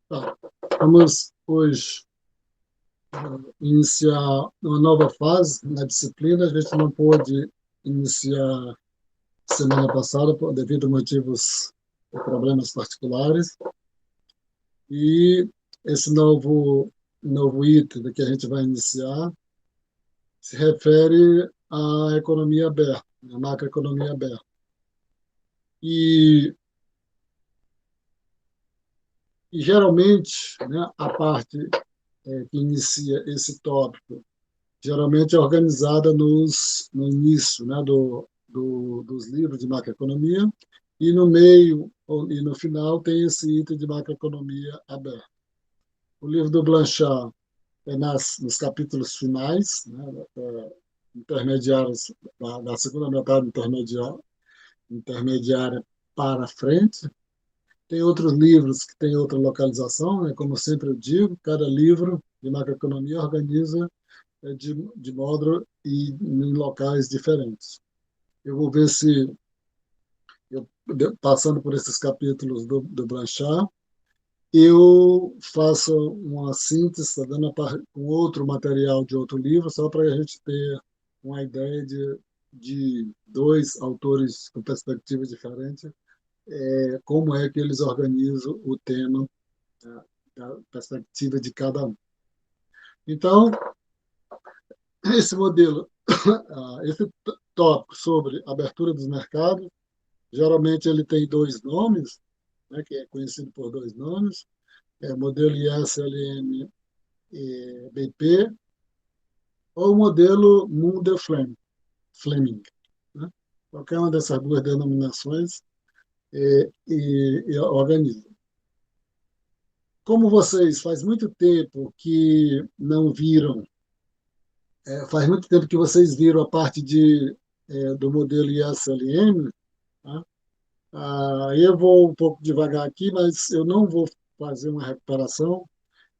Tá. Vamos hoje iniciar uma nova fase na disciplina. A gente não pôde iniciar semana passada devido a motivos e problemas particulares. E esse novo item que a gente vai iniciar se refere à economia aberta, à macroeconomia aberta. E, e geralmente, né, a parte que inicia esse tópico geralmente é organizada no início, né, dos livros de macroeconomia, e no meio e no final tem esse item de macroeconomia aberta. O livro do Blanchard é nos capítulos finais, né, intermediários, da segunda metade intermediária para frente. Tem outros livros que têm outra localização, né, como sempre eu digo, cada livro de macroeconomia organiza de modo e em locais diferentes. Eu vou ver se, passando por esses capítulos do Blanchard, eu faço uma síntese, tá dando com outro material de outro livro, só para a gente ter uma ideia de dois autores com perspectivas diferentes, como é que eles organizam o tema da perspectiva de cada um. Então, esse modelo, esse tópico sobre abertura dos mercados, geralmente ele tem dois nomes, né, que é conhecido por dois nomes, modelo ISLM BP ou modelo Mundell-Fleming. Né? Qualquer uma dessas duas denominações organiza. Como vocês faz muito tempo que não viram, faz muito tempo que vocês viram a parte do modelo ISLM, tá? Eu vou um pouco devagar aqui, mas eu não vou fazer uma recuperação.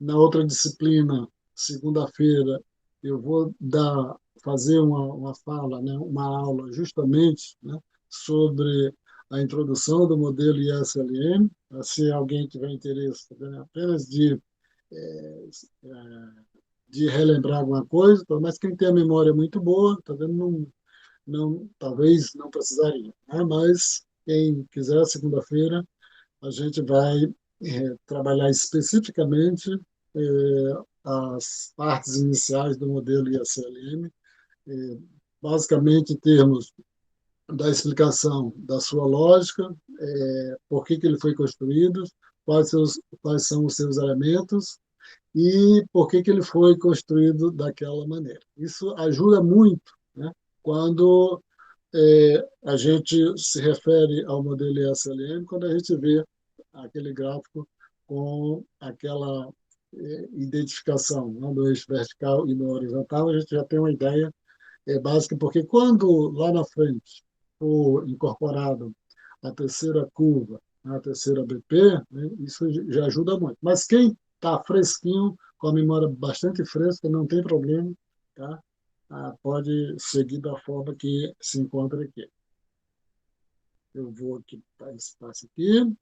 Na outra disciplina, segunda-feira, eu vou fazer uma fala, né, uma aula justamente, né, sobre a introdução do modelo ISLM. Se alguém tiver interesse, né, apenas de relembrar alguma coisa, mas quem tem a memória muito boa, tá vendo, talvez não precisaria. Né? Mas quem quiser, segunda-feira, a gente vai trabalhar especificamente as partes iniciais do modelo ISLM, eh, basicamente em termos da explicação da sua lógica, por que ele foi construído, quais são os seus elementos e por que ele foi construído daquela maneira. Isso ajuda muito, né, quando a gente se refere ao modelo ISLM, quando a gente vê aquele gráfico com aquela identificação, né, do eixo vertical e do horizontal, a gente já tem uma ideia básica, porque quando lá na frente for incorporado a terceira curva, a terceira BP, né, isso já ajuda muito. Mas quem está fresquinho, com a memória bastante fresca, não tem problema, tá? Pode seguir da forma que se encontra aqui. Eu vou aqui para espaço aqui.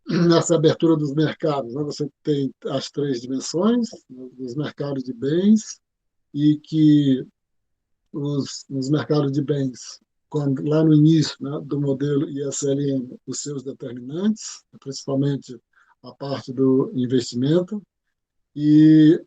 Nessa abertura dos mercados, né, você tem as três dimensões, né, dos mercados de bens, e que nos mercados de bens, lá no início, né, do modelo ISLM, os seus determinantes, principalmente a parte do investimento, e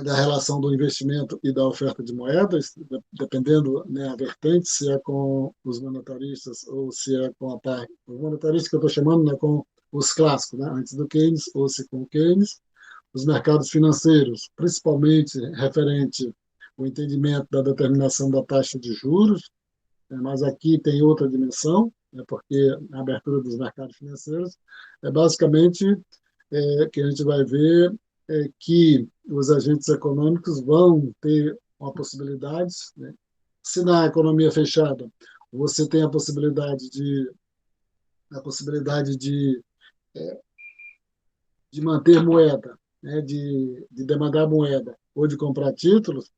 da relação do investimento e da oferta de moedas, dependendo, né, a vertente, se é com os monetaristas ou se é com a parte. Os monetaristas que eu estou chamando, né, com os clássicos, né, antes do Keynes ou se com o Keynes. Os mercados financeiros, principalmente referente ao entendimento da determinação da taxa de juros, né, mas aqui tem outra dimensão, né, porque a abertura dos mercados financeiros é basicamente que a gente vai ver que os agentes econômicos vão ter uma possibilidade, né? Se na economia fechada você tem a possibilidade de manter moeda, né? de demandar moeda ou de comprar títulos,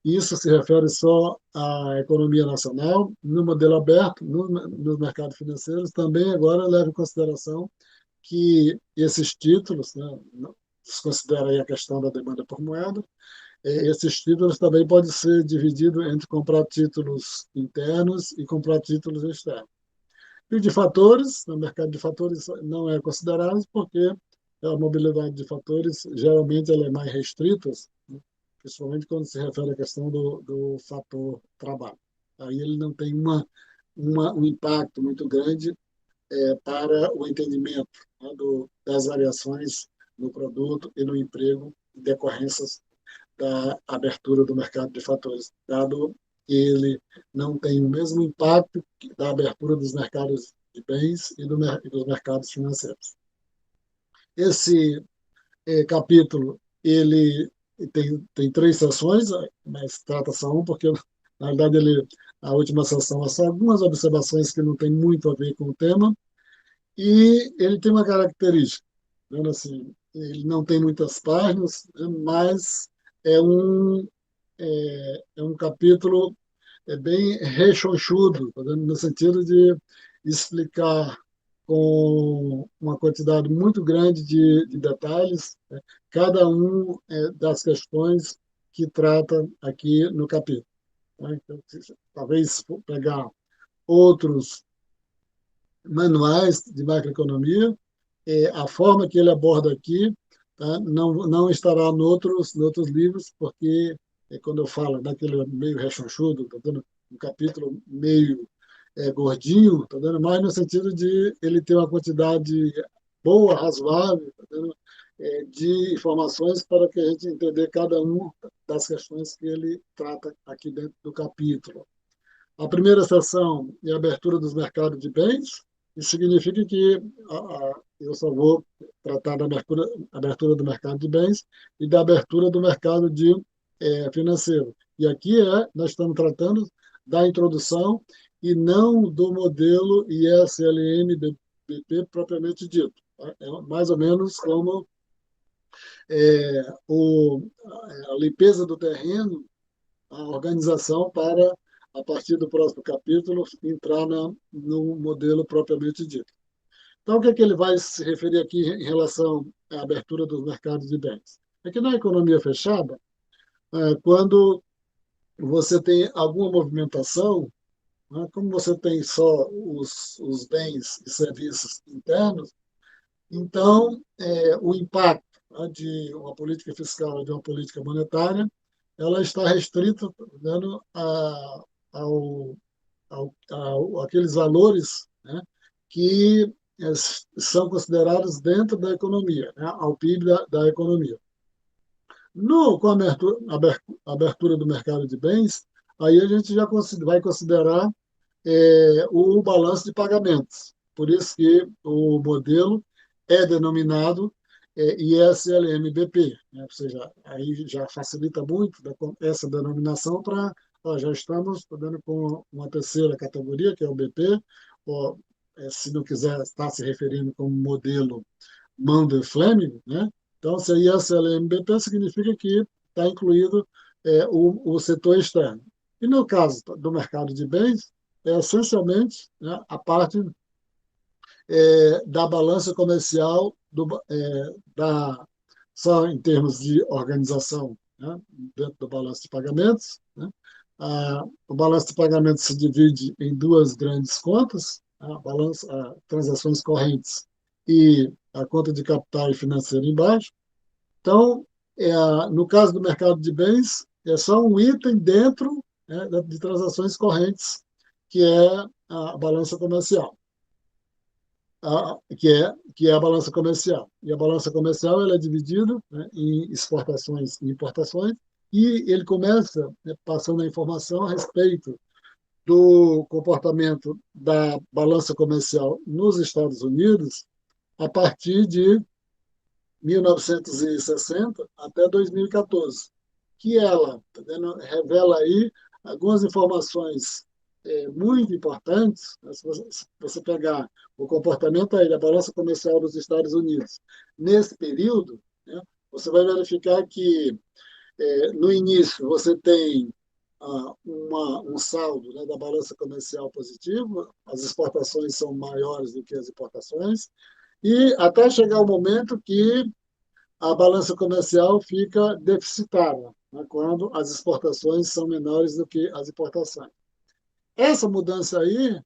isso se refere só à economia nacional. No modelo aberto, nos mercados financeiros, também agora leva em consideração que esses títulos, né, desconsidera aí a questão da demanda por moeda, esses títulos também podem ser divididos entre comprar títulos internos e comprar títulos externos. E de fatores, no mercado de fatores não é considerado porque a mobilidade de fatores geralmente ela é mais restrita, né? Principalmente quando se refere à questão do fator trabalho. Aí ele não tem um impacto muito grande para o entendimento, né, das variações no produto e no emprego decorrências da abertura do mercado de fatores, dado que ele não tem o mesmo impacto da abertura dos mercados de bens e dos mercados financeiros. Esse capítulo ele tem três sessões, mas trata só um, porque na verdade a última sessão é só algumas observações que não tem muito a ver com o tema, e ele tem uma característica, vendo assim, ele não tem muitas páginas, né, mas é um, é um capítulo bem rechonchudo, tá vendo? No sentido de explicar com uma quantidade muito grande de detalhes, né, cada um das questões que trata aqui no capítulo. Tá? Então, talvez pegar outros manuais de macroeconomia, a forma que ele aborda aqui, tá? Não estará no outros livros, porque quando eu falo daquele meio rechonchudo, tá dando um capítulo meio gordinho, tá dando mais no sentido de ele ter uma quantidade boa, razoável, tá dando, de informações para que a gente entender cada uma das questões que ele trata aqui dentro do capítulo. A primeira seção é a abertura dos mercados de bens. Isso significa que eu só vou tratar da abertura do mercado de bens e da abertura do mercado de financeiro. E aqui nós estamos tratando da introdução e não do modelo ISLM-BP propriamente dito. É mais ou menos como a limpeza do terreno, a organização para, a partir do próximo capítulo, entrar no modelo propriamente dito. Então, o que é que ele vai se referir aqui em relação à abertura dos mercados de bens? É que na economia fechada, quando você tem alguma movimentação, né, como você tem só os bens e serviços internos, então o impacto, né, de uma política fiscal e de uma política monetária, ela está restrita, tá vendo, ao, aqueles valores, né, que são considerados dentro da economia, né, ao PIB da economia. Com a abertura do mercado de bens, aí a gente já vai considerar o balanço de pagamentos. Por isso que o modelo é denominado ISLM-BP, né? Ou seja, aí já facilita muito essa denominação para já estamos dando com uma terceira categoria, que é o BP, ou, se não quiser estar se referindo como modelo Maunder-Fleming, né? Então, se é ISLM-BP, significa que está incluído o setor externo. E no caso do mercado de bens, é essencialmente, né, a parte da balança comercial, só em termos de organização, né, dentro do balanço de pagamentos. Né, o balanço de pagamentos se divide em duas grandes contas, transações correntes e a conta de capital e financeiro embaixo. Então, no caso do mercado de bens, é só um item dentro, né, de transações correntes, que é a balança comercial, que é a balança comercial. E a balança comercial ela é dividida, né, em exportações e importações, e ele começa, né, passando a informação a respeito do comportamento da balança comercial nos Estados Unidos a partir de 1960 até 2014, que ela, tá vendo, revela aí algumas informações muito importantes. Né? Se você pegar o comportamento aí da balança comercial dos Estados Unidos nesse período, né, você vai verificar que no início você tem um saldo, né, da balança comercial positivo, as exportações são maiores do que as importações, e até chegar o momento que a balança comercial fica deficitária, né, quando as exportações são menores do que as importações. Essa mudança aí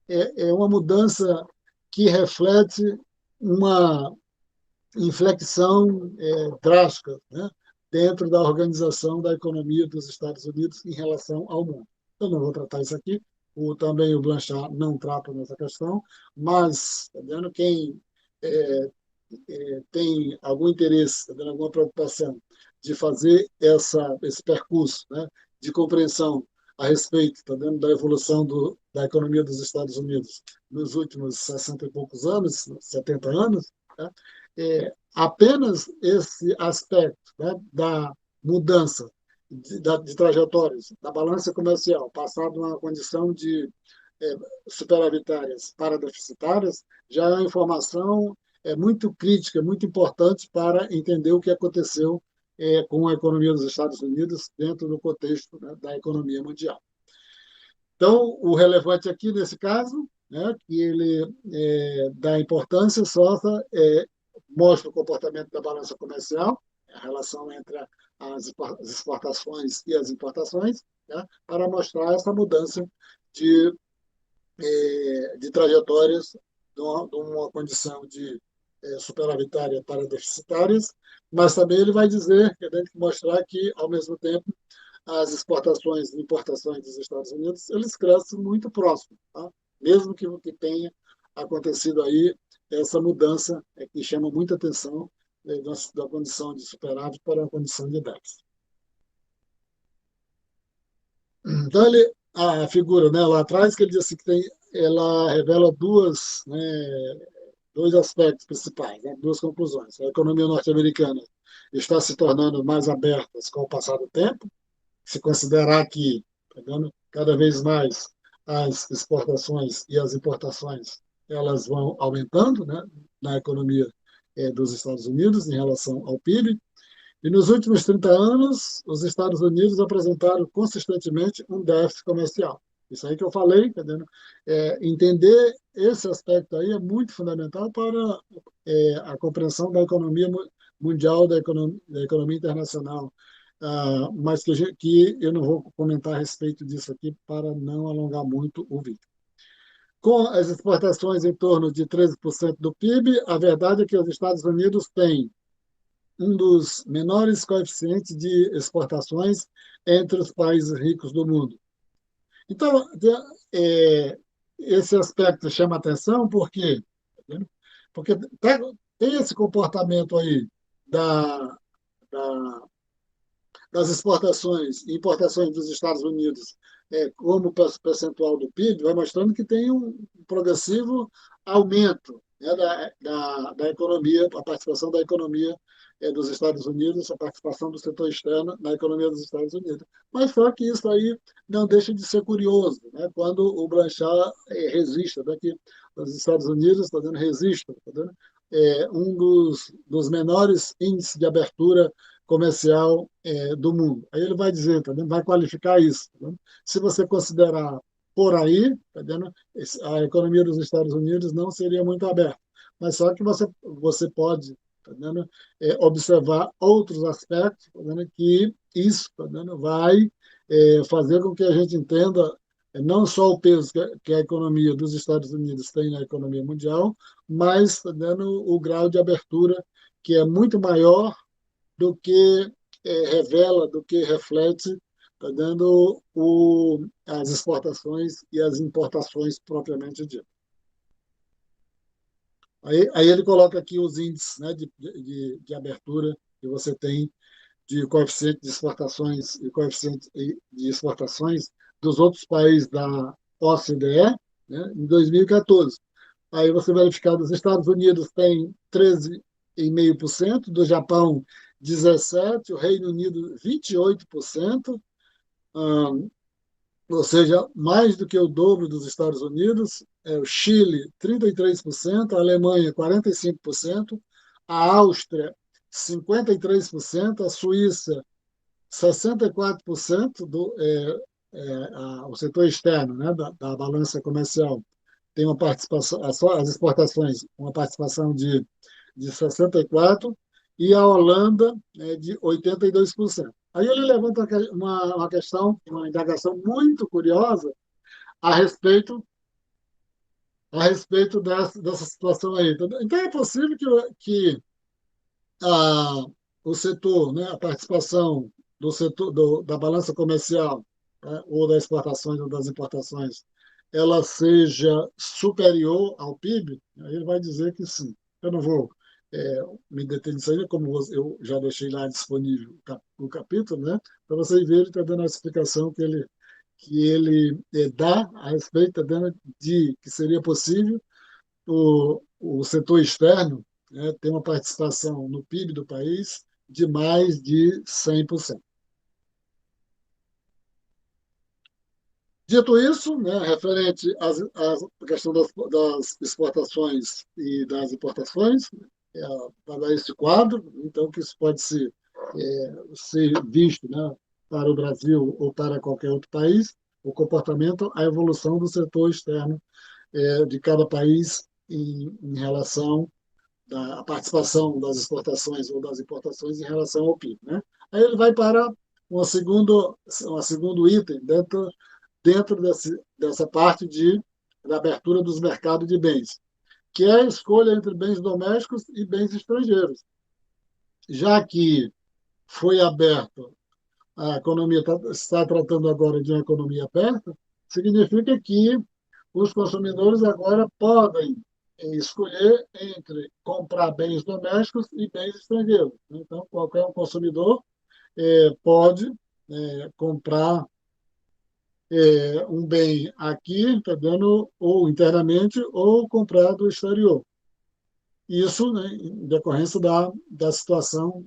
é uma mudança que reflete uma inflexão drástica, né, dentro da organização da economia dos Estados Unidos em relação ao mundo. Eu não vou tratar isso aqui, também o Blanchard não trata nessa questão, mas tá vendo, quem é, tem algum interesse, tá vendo, alguma preocupação de fazer esse percurso, né, de compreensão a respeito, tá vendo, da evolução da economia dos Estados Unidos nos últimos 60 e poucos anos, 70 anos, né, apenas esse aspecto, né, da mudança de trajetórias da balança comercial, passar de uma condição de é, superavitárias para deficitárias, já é uma informação muito crítica, muito importante para entender o que aconteceu com a economia dos Estados Unidos dentro do contexto, né, da economia mundial. Então, o relevante aqui nesse caso, né, que ele dá importância só mostra o comportamento da balança comercial, a relação entre as exportações e as importações, né, para mostrar essa mudança de, de trajetórias de uma condição de superavitária para deficitárias, mas também ele vai dizer, que tem que mostrar que, ao mesmo tempo, as exportações e importações dos Estados Unidos, eles crescem muito próximo, tá? Mesmo que tenha acontecido aí essa mudança que chama muita atenção da condição de superávit para a condição de déficit. Então, a figura, né, lá atrás, que ele diz assim, ela revela dois aspectos principais, né, duas conclusões. A economia norte-americana está se tornando mais aberta com o passar do tempo, se considerar que, tá vendo, cada vez mais as exportações e as importações elas vão aumentando, né, na economia dos Estados Unidos em relação ao PIB. E nos últimos 30 anos, os Estados Unidos apresentaram consistentemente um déficit comercial. Isso aí que eu falei, tá vendo? Entender esse aspecto aí é muito fundamental para a compreensão da economia mundial, da economia internacional, mas que eu não vou comentar a respeito disso aqui para não alongar muito o vídeo. Com as exportações em torno de 13% do PIB, a verdade é que os Estados Unidos têm um dos menores coeficientes de exportações entre os países ricos do mundo. Então, é, esse aspecto chama atenção porque, porque tem esse comportamento aí da, da das exportações e importações dos Estados Unidos como percentual do PIB, vai mostrando que tem um progressivo aumento, né, da economia, a participação da economia dos Estados Unidos, a participação do setor externo na economia dos Estados Unidos. Mas só que isso aí não deixa de ser curioso, né, quando o Blanchard resiste, né, que os Estados Unidos está dando resiste, tá dando, um dos menores índices de abertura comercial do mundo. Aí ele vai dizer, tá vendo? Vai qualificar isso. Tá vendo? Se você considerar por aí, tá vendo? A economia dos Estados Unidos não seria muito aberta. Mas só que você pode, tá vendo? Observar outros aspectos, tá vendo? Que isso, tá vendo? Vai fazer com que a gente entenda não só o peso que a economia dos Estados Unidos tem na economia mundial, mas tá vendo? O grau de abertura que é muito maior do que revela, do que reflete, tá dando as exportações e as importações propriamente dito. Aí ele coloca aqui os índices, né, de abertura que você tem de coeficiente de exportações e coeficiente de exportações dos outros países da OCDE, né, em 2014. Aí você verificar dos Estados Unidos tem 13,5%, do Japão 17%, o Reino Unido 28%, ou seja, mais do que o dobro dos Estados Unidos, o Chile 33%, a Alemanha 45%, a Áustria 53%, a Suíça 64% o setor externo, né, da balança comercial tem uma participação, as exportações, uma participação de 64%, e a Holanda de 82%. Aí ele levanta uma questão, uma indagação muito curiosa a respeito, dessa situação aí. Então, é possível que a, o setor, né, a participação do setor da balança comercial, né, ou das exportações ou das importações, ela seja superior ao PIB, aí ele vai dizer que sim. Eu não vou me deter nisso aí, como eu já deixei lá disponível o capítulo, né, para vocês verem, ele está dando a explicação que ele dá a respeito, tá dando de que seria possível o setor externo, né, ter uma participação no PIB do país de mais de 100%. Dito isso, né, referente à questão das exportações e das importações, para dar esse quadro, então que isso pode ser visto, né, para o Brasil ou para qualquer outro país, o comportamento, a evolução do setor externo de cada país em relação da participação das exportações ou das importações em relação ao PIB, né? Aí ele vai para um segundo item dentro dessa parte da abertura dos mercados de bens, que é a escolha entre bens domésticos e bens estrangeiros. Já que foi aberto, a economia está tratando agora de uma economia aberta, significa que os consumidores agora podem escolher entre comprar bens domésticos e bens estrangeiros. Então, qualquer um consumidor pode comprar um bem aqui, tá dando, ou internamente, ou comprar do exterior. Isso, né, em decorrência da situação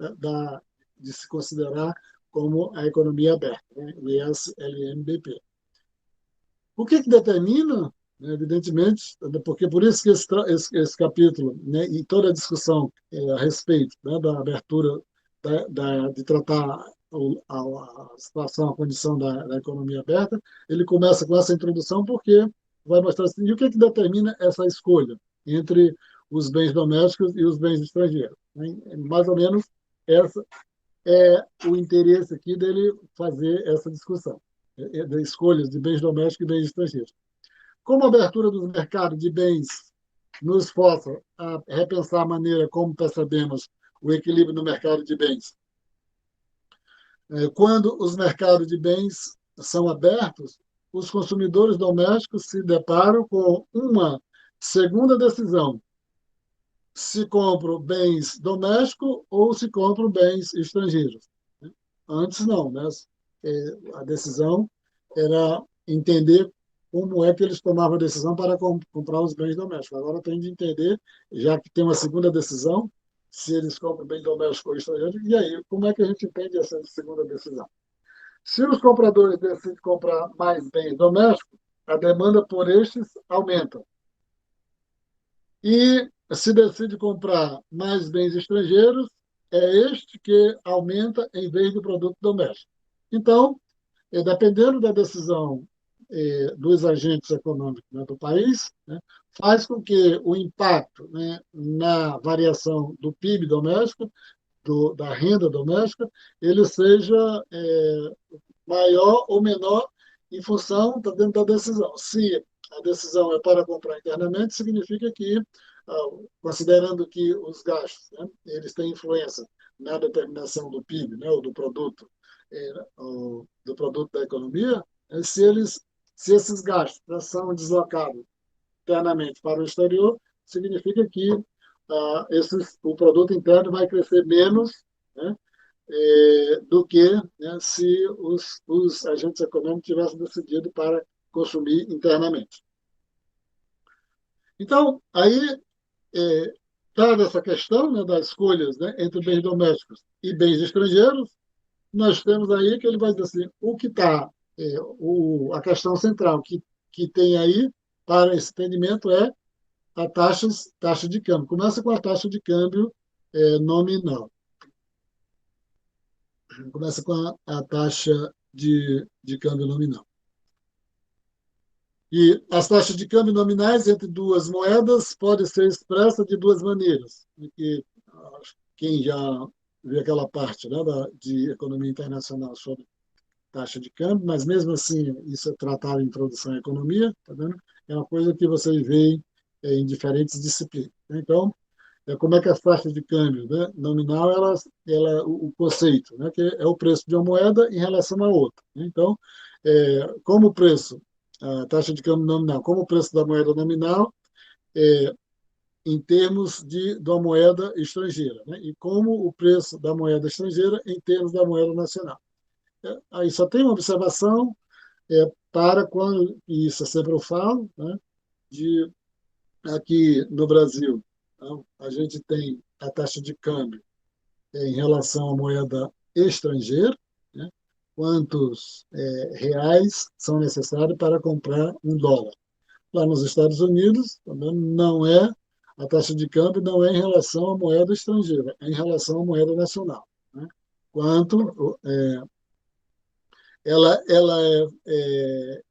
de se considerar como a economia aberta, né, o ES-LMBP. O que determina, né, evidentemente, porque por isso que esse capítulo, né, e toda a discussão a respeito, né, da abertura de tratar a situação, a condição da economia aberta, ele começa com essa introdução porque vai mostrar assim, e o que determina essa escolha entre os bens domésticos e os bens estrangeiros. Né? Mais ou menos essa é o interesse aqui dele fazer essa discussão de escolhas de bens domésticos e bens estrangeiros. Como a abertura dos mercados de bens nos força a repensar a maneira como percebemos o equilíbrio no mercado de bens. Quando os mercados de bens são abertos, os consumidores domésticos se deparam com uma segunda decisão: se compram bens domésticos ou se compram bens estrangeiros. Antes não, né? A decisão era entender como é que eles tomavam a decisão para comprar os bens domésticos. Agora tem de entender, já que tem uma segunda decisão, se eles compram bem doméstico ou estrangeiro, e aí, como é que a gente entende essa segunda decisão? Se os compradores decidem comprar mais bens domésticos, a demanda por estes aumenta. E se decide comprar mais bens estrangeiros, é este que aumenta em vez do produto doméstico. Então, dependendo da decisão dos agentes econômicos, né, do país, né, faz com que o impacto, né, na variação do PIB doméstico, da renda doméstica, ele seja maior ou menor em função dentro da decisão. Se a decisão é para comprar internamente, significa que, considerando que os gastos, né, eles têm influência na determinação do PIB, né, ou do produto da economia, se esses gastos são deslocados internamente para o exterior, significa que o produto interno vai crescer menos, né, do que, né, se os agentes econômicos tivessem decidido para consumir internamente. Então, aí, dada essa questão, né, das escolhas, né, entre bens domésticos e bens estrangeiros, nós temos aí que ele vai dizer assim, o que está, a questão central que tem aí para esse entendimento é a taxa de câmbio. Começa com a taxa de câmbio nominal. Começa com a taxa de câmbio nominal. E as taxas de câmbio nominais entre duas moedas podem ser expressas de duas maneiras. E quem já viu aquela parte, né, de economia internacional sobre taxa de câmbio, mas mesmo assim isso é tratado em introdução à economia, tá vendo? É uma coisa que você vê em diferentes disciplinas. Então, como é que as taxas de câmbio, né, nominal, o conceito, né, que é o preço de uma moeda em relação à outra. Então, como o preço, a taxa de câmbio nominal, como o preço da moeda nominal, é, em termos de uma moeda estrangeira, né, e como o preço da moeda estrangeira em termos da moeda nacional. Aí só tem uma observação para quando, e isso sempre eu falo, né, de aqui no Brasil, então, a gente tem a taxa de câmbio em relação à moeda estrangeira, né? Quantos reais são necessários para comprar um dólar. Lá nos Estados Unidos, também não é, a taxa de câmbio não é em relação à moeda estrangeira, é em relação à moeda nacional. Né? Quanto ela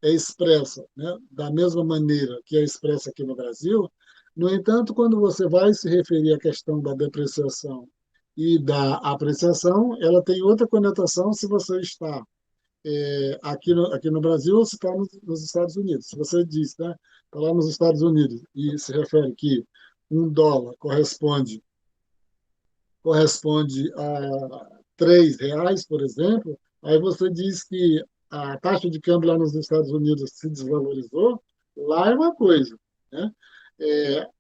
é expressa, né, da mesma maneira que é expressa aqui no Brasil. No entanto, quando você vai se referir à questão da depreciação e da apreciação, ela tem outra conotação se você está aqui no Brasil ou se está nos Estados Unidos. Se você diz, né, está lá nos Estados Unidos e se refere que um dólar corresponde a R$ 3, por exemplo, aí você diz que a taxa de câmbio lá nos Estados Unidos se desvalorizou, lá é uma coisa, né?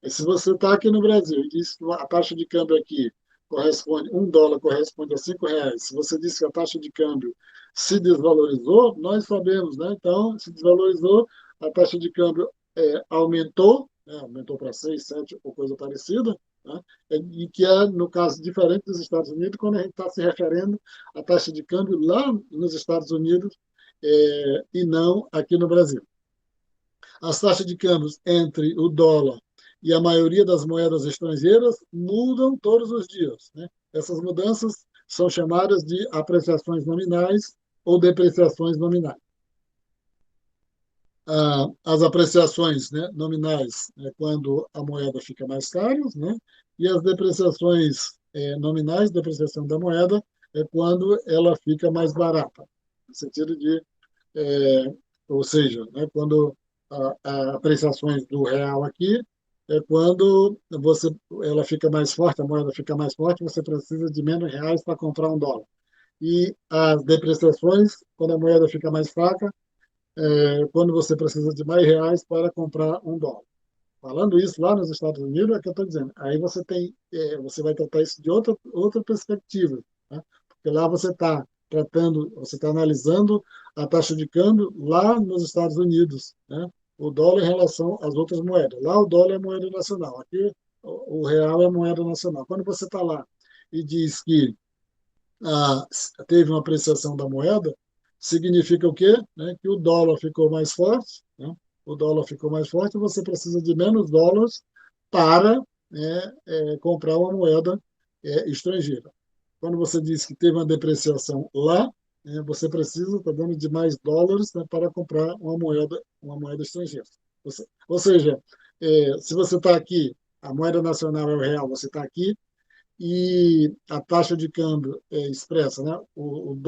Se você está aqui no Brasil e diz que a taxa de câmbio aqui corresponde, um dólar corresponde a R$ 5, se você diz que a taxa de câmbio se desvalorizou, nós sabemos, né? Então, se desvalorizou, a taxa de câmbio aumentou, né? Aumentou para 6, 7 ou coisa parecida, né? E que é, no caso, diferente dos Estados Unidos, quando a gente está se referindo à taxa de câmbio lá nos Estados Unidos e não aqui no Brasil. As taxas de câmbios entre o dólar e a maioria das moedas estrangeiras mudam todos os dias. Né? Essas mudanças são chamadas de apreciações nominais ou depreciações nominais. As apreciações, né, nominais é quando a moeda fica mais cara, né? E as depreciações nominais, depreciação da moeda, é quando ela fica mais barata, no sentido de, ou seja, né, quando a apreciações do real aqui é quando ela fica mais forte, a moeda fica mais forte, você precisa de menos reais para comprar um dólar. E as depreciações, quando a moeda fica mais fraca, quando você precisa de mais reais para comprar um dólar. Falando isso lá nos Estados Unidos, é que eu estou dizendo. Aí você vai tratar isso de outra perspectiva, né? Porque lá você está tratando, você está analisando a taxa de câmbio lá nos Estados Unidos, né? O dólar em relação às outras moedas. Lá o dólar é moeda nacional, aqui o real é moeda nacional. Quando você está lá e diz que ah, teve uma apreciação da moeda, significa o quê? Né? Que o dólar ficou mais forte, né? O dólar ficou mais forte, você precisa de menos dólares para comprar uma moeda estrangeira. Quando você diz que teve uma depreciação lá, você precisa, tá dando de mais dólares, né, para comprar uma moeda estrangeira. Ou seja, se você está aqui, a moeda nacional é o real, você está aqui, e a taxa de câmbio expressa, né? O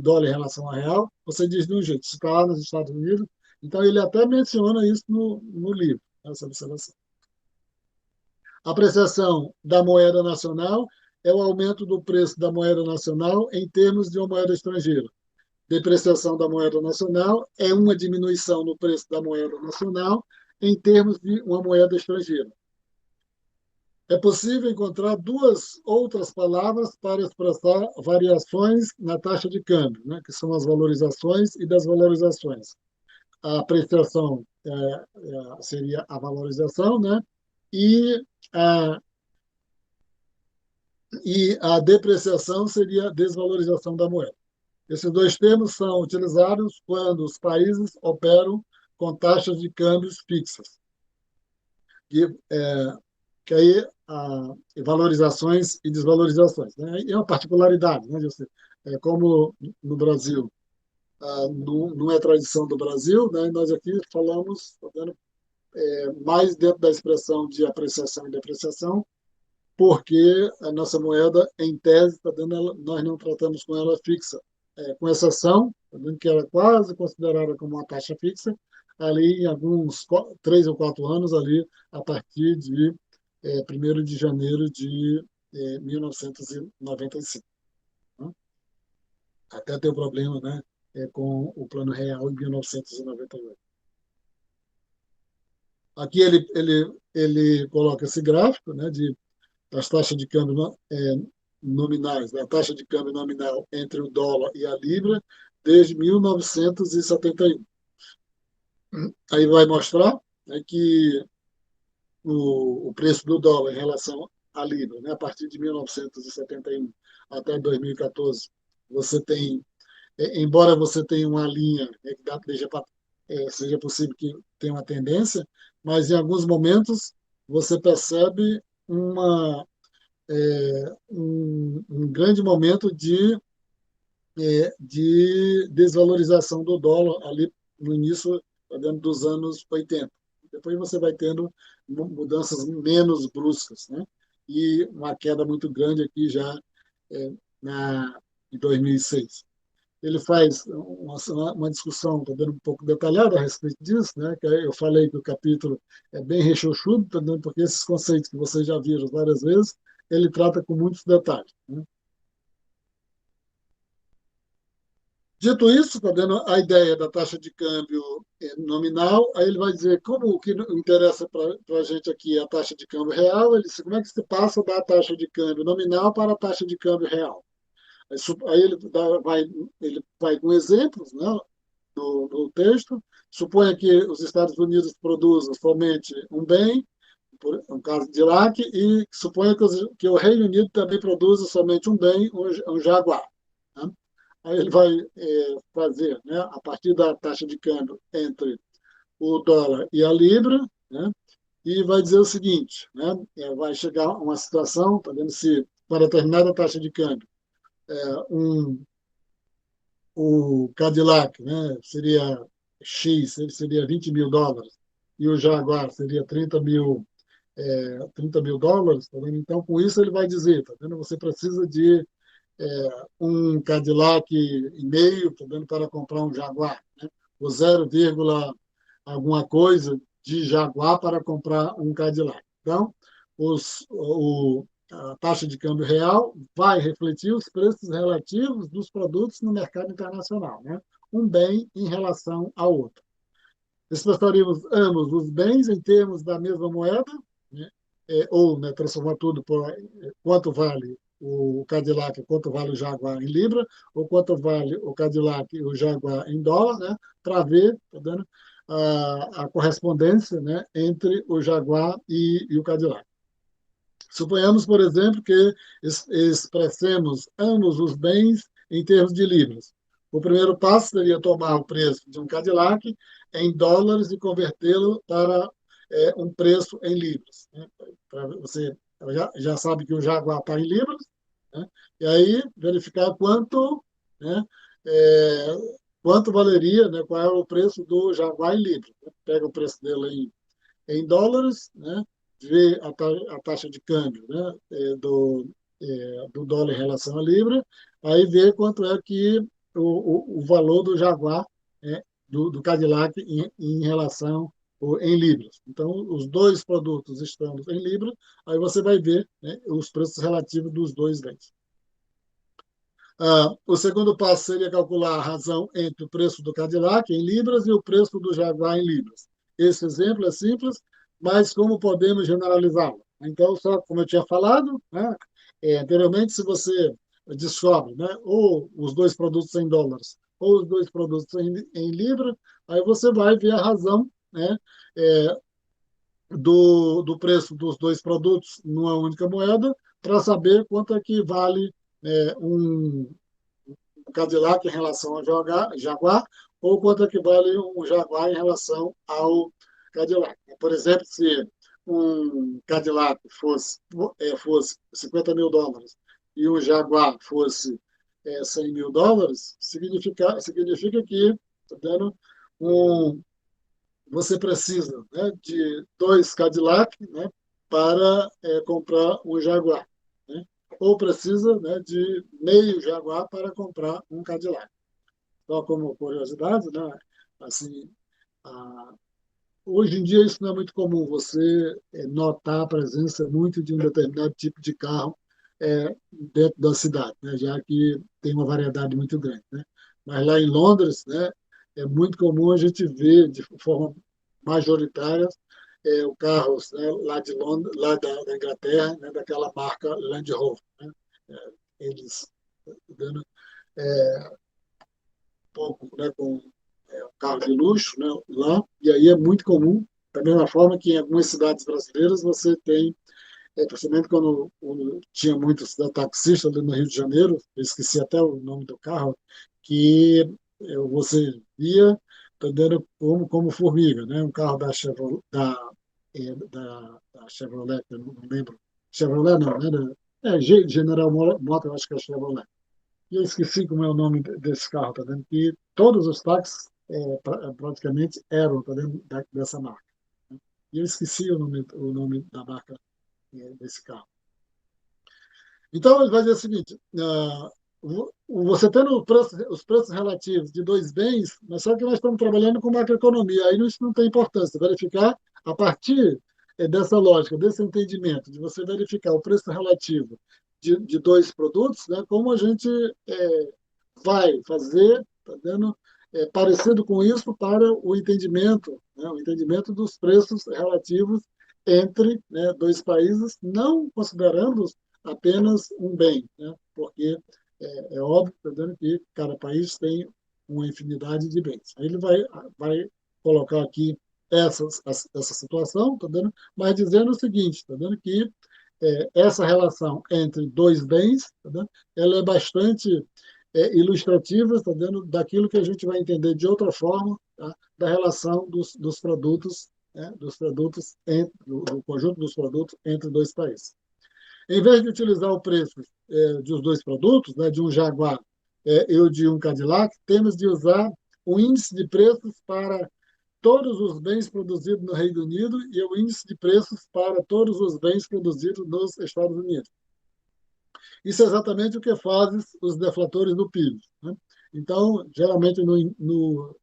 dólar em relação ao real, você diz de um jeito, se está lá nos Estados Unidos, então ele até menciona isso no livro, essa observação. A apreciação da moeda nacional é o aumento do preço da moeda nacional em termos de uma moeda estrangeira. Depreciação da moeda nacional é uma diminuição no preço da moeda nacional em termos de uma moeda estrangeira. É possível encontrar duas outras palavras para expressar variações na taxa de câmbio, né, que são as valorizações e desvalorizações. A apreciação seria a valorização, né, e a, e a depreciação seria a desvalorização da moeda. Esses dois termos são utilizados quando os países operam com taxas de câmbios fixas. Que, é, que aí valorizações e desvalorizações. Né? É uma particularidade, né, como no Brasil não é tradição do Brasil, né? Nós aqui falamos, tá vendo, mais dentro da expressão de apreciação e depreciação, porque a nossa moeda, em tese, tá vendo, nós não tratamos com ela fixa, com exceção, tá vendo, que ela é quase considerada como uma taxa fixa, ali em alguns 3 ou 4 anos, ali a partir de 1º de janeiro de 1995. Né? Até ter o problema, né, com o Plano Real em 1998. Aqui ele coloca esse gráfico, né, das taxas de câmbio nominais, da taxa de câmbio nominal entre o dólar e a libra desde 1971. Aí vai mostrar, né, que o preço do dólar em relação à libra, né, a partir de 1971 até 2014, você tem, embora você tenha uma linha, né, que seja possível que tenha uma tendência, mas em alguns momentos você percebe um grande momento de desvalorização do dólar ali no início, tá vendo, dos anos 80. Depois você vai tendo mudanças menos bruscas, né? E uma queda muito grande aqui já é, em 2006. Ele faz uma discussão, tá dando um pouco detalhada a respeito disso, né? Que eu falei que o capítulo é bem rechonchudo, tá dando, porque esses conceitos que vocês já viram várias vezes, ele trata com muitos detalhes. Né? Dito isso, está dando a ideia da taxa de câmbio nominal, aí ele vai dizer como o que interessa para a gente aqui é a taxa de câmbio real, ele disse como é que se passa da taxa de câmbio nominal para a taxa de câmbio real. Aí ele vai com exemplos, né, no texto, suponha que os Estados Unidos produzam somente um bem, no caso de Iraque, e suponha que o Reino Unido também produza somente um bem, um Jaguar. Né? Aí ele vai fazer, né, a partir da taxa de câmbio entre o dólar e a libra, né, e vai dizer o seguinte, né, vai chegar a uma situação, tá vendo, se para determinada taxa de câmbio, um, o Cadillac, né, seria X, ele seria US$ 20.000, e o Jaguar seria 30 mil dólares, tá vendo? Então, com isso, ele vai dizer, tá vendo? Você precisa de um Cadillac e meio, tá vendo? Para comprar um Jaguar, né? O 0, alguma coisa de Jaguar para comprar um Cadillac. Então, a taxa de câmbio real vai refletir os preços relativos dos produtos no mercado internacional, né? Um bem em relação ao outro. Expressaríamos ambos os bens em termos da mesma moeda, né? Ou, né, transformar tudo por quanto vale o Cadillac, quanto vale o Jaguar em libra, ou quanto vale o Cadillac e o Jaguar em dólar, né, para ver, tá dando, a correspondência, né, entre o Jaguar e o Cadillac. Suponhamos, por exemplo, que expressemos ambos os bens em termos de libras. O primeiro passo seria tomar o preço de um Cadillac em dólares e convertê-lo para um preço em libras. Né? Você já sabe que o Jaguar está em libras, né? E aí verificar né, é, quanto valeria, né, qual é o preço do Jaguar em libras. Pega o preço dele em dólares, né? Vê a taxa de câmbio, né? Do dólar em relação à libra, aí vê quanto é que o valor do Jaguar, né? do Cadillac em relação em libras. Então, os dois produtos estando em libras, aí você vai ver, né, os preços relativos dos dois bens. O segundo passo seria calcular a razão entre o preço do Cadillac em libras e o preço do Jaguar em libras. Esse exemplo é simples, mas como podemos generalizá-lo? Então, só como eu tinha falado, né, anteriormente, se você descobre, né, ou os dois produtos em dólares ou os dois produtos em libra, aí você vai ver a razão, né, é, do preço dos dois produtos numa única moeda para saber quanto é que vale um Cadillac em relação ao Jaguar, ou quanto é que vale um Jaguar em relação ao Cadillac. Por exemplo, se um Cadillac fosse US$ 50.000 e um Jaguar fosse US$ 100.000, significa que, tá dando, um, você precisa, né, de dois Cadillac, né, para comprar um Jaguar, né? Ou precisa, né, de meio Jaguar para comprar um Cadillac. Só como curiosidade, né, assim, a, hoje em dia isso não é muito comum, você notar a presença muito de um determinado tipo de carro dentro da cidade, né, já que tem uma variedade muito grande, né? Mas lá em Londres, né, é muito comum a gente ver de forma majoritária o carros, né, lá de Londres, lá da Inglaterra, né, daquela marca Land Rover, né? Eles dando pouco, né, com carro de luxo, né, lá, e aí é muito comum, da mesma forma que em algumas cidades brasileiras você tem, principalmente quando tinha muitos taxistas ali no Rio de Janeiro, eu esqueci até o nome do carro, que você via andando como formiga, né, um carro da Chevrolet, da Chevrolet, eu não lembro, Chevrolet não, né, General Motors, eu acho que é Chevrolet. E eu esqueci como é o nome desse carro, tá vendo? Que todos os táxis praticamente eram, tá vendo? Dessa marca. Né? E eu esqueci o nome da marca desse carro. Então, ele vai dizer o seguinte: você tendo os preços relativos de dois bens, mas só que nós estamos trabalhando com macroeconomia, aí isso não tem importância. Verificar a partir dessa lógica, desse entendimento, de você verificar o preço relativo de dois produtos, né, como a gente vai fazer, tá vendo? Parecido com isso para o entendimento dos preços relativos entre, né, dois países, não considerando apenas um bem, né? Porque é óbvio, tá vendo, que cada país tem uma infinidade de bens. Aí ele vai colocar aqui essa situação, tá vendo? Mas dizendo o seguinte, tá vendo, que essa relação entre dois bens, tá vendo, ela é bastante ilustrativas, tá dando daquilo que a gente vai entender de outra forma, tá? Da relação dos produtos, né? Dos produtos do conjunto dos produtos entre dois países. Em vez de utilizar o preço dos dois produtos, né, de um Jaguar e de um Cadillac, temos de usar o índice de preços para todos os bens produzidos no Reino Unido e o índice de preços para todos os bens produzidos nos Estados Unidos. Isso é exatamente o que fazem os deflatores do PIB. Né? Então, geralmente, nos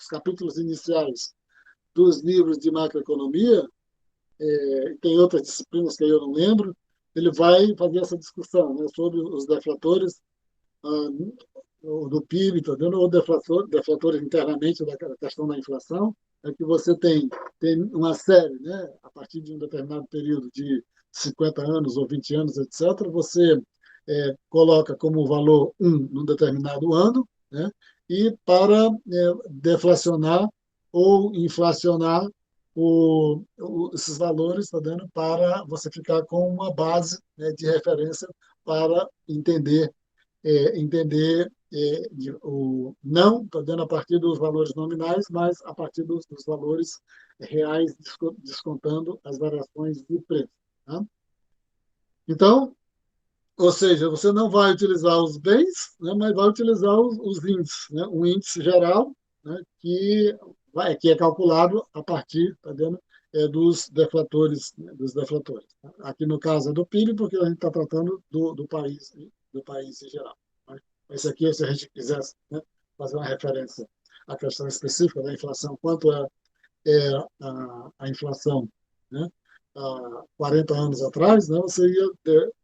capítulos iniciais dos livros de macroeconomia, tem outras disciplinas que eu não lembro, ele vai fazer essa discussão, né, sobre os deflatores do PIB, tá vendo? Ou deflatores internamente da questão da inflação, é que você tem uma série, né, a partir de um determinado período de 50 anos ou 20 anos, etc., você coloca como valor num determinado ano, né, e para deflacionar ou inflacionar esses valores, tá dando, para você ficar com uma base, né, de referência para entender não, está dando a partir dos valores nominais, mas a partir dos valores reais, descontando as variações de preço. Tá? Então, ou seja, você não vai utilizar os bens, né, mas vai utilizar os índices, né? Um índice geral, né, que é calculado a partir, tá vendo, dos deflatores, né, dos deflatores. Aqui no caso é do PIB, porque a gente está tratando do país em geral. Né? Esse aqui, se a gente quisesse, né, fazer uma referência à questão específica da inflação, quanto a inflação, né, há 40 anos atrás, né, você ia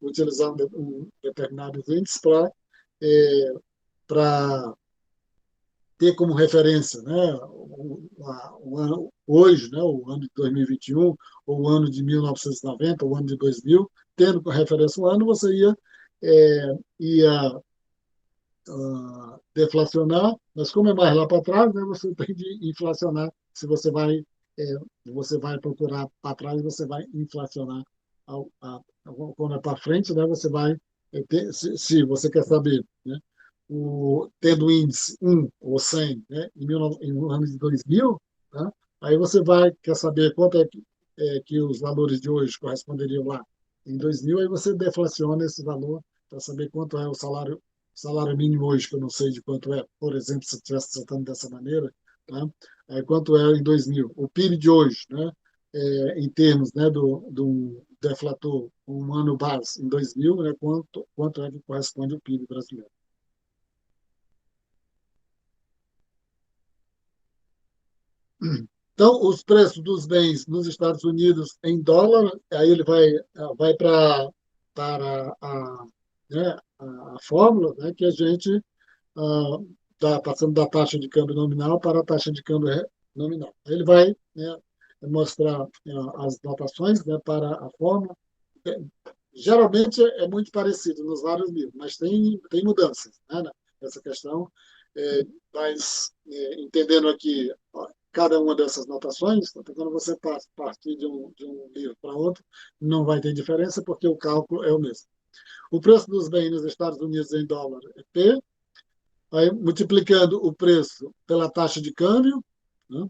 utilizar um determinado índice para ter como referência, né, hoje, né, o ano de 2021, ou o ano de 1990, ou o ano de 2000, tendo como referência o ano, você ia deflacionar, mas como é mais lá para trás, né, você tem de inflacionar. Se você vai procurar para trás, você vai inflacionar quando é para frente, né, você vai se você quer saber, né, tendo o índice 1 ou 100, né, no ano de 2000, tá? Aí você quer saber quanto que os valores de hoje corresponderiam lá em 2000, aí você deflaciona esse valor para saber quanto é o salário salário mínimo hoje, que eu não sei de quanto é, por exemplo, se estivesse tratando dessa maneira, né? Quanto é em 2000. O PIB de hoje, né? Em termos, né, do deflator, um ano base em 2000, né? Quanto é que corresponde ao PIB brasileiro? Então, os preços dos bens nos Estados Unidos em dólar, aí ele vai para né, a fórmula, né, que a gente passando da taxa de câmbio nominal para a taxa de câmbio nominal. Aí ele vai, né, mostrar as notações, né, para a fórmula. É, Geralmente é muito parecido nos vários livros, mas tem mudanças, né, nessa questão. Mas entendendo aqui ó, cada uma dessas notações, então, quando você partir de um livro para outro, não vai ter diferença, porque o cálculo é o mesmo. O preço dos bens nos Estados Unidos em dólar é P, aí multiplicando o preço pela taxa de câmbio, né,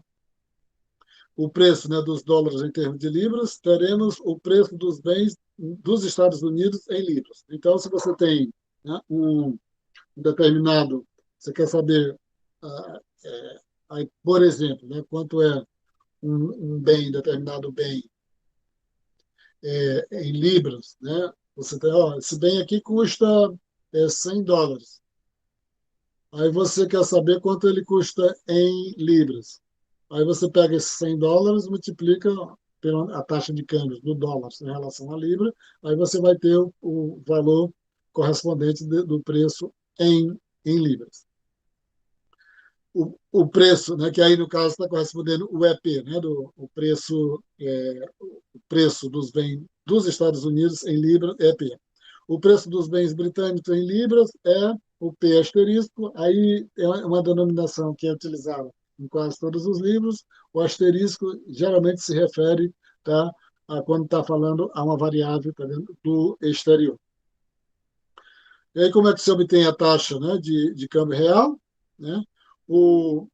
o preço, né, dos dólares em termos de libras, teremos o preço dos bens dos Estados Unidos em libras. Então, se você tem, né, um determinado, você quer saber, aí, por exemplo, né, quanto é um bem, determinado bem em libras, né? Você tem, ó, esse bem aqui custa US$ 100. Aí você quer saber quanto ele custa em libras. Aí você pega esses US$ 100, multiplica pela a taxa de câmbio do dólar em relação à libra, aí você vai ter o valor correspondente do preço em libras. O preço, né, que aí no caso está correspondendo o EP, né, o preço dos bens dos Estados Unidos em libras é EP. O preço dos bens britânicos em libras é o P asterisco, aí é uma denominação que é utilizada em quase todos os livros. O asterisco geralmente se refere, tá, a quando está falando a uma variável, tá, do exterior. E aí, como é que se obtém a taxa, né, de câmbio real? Né? O,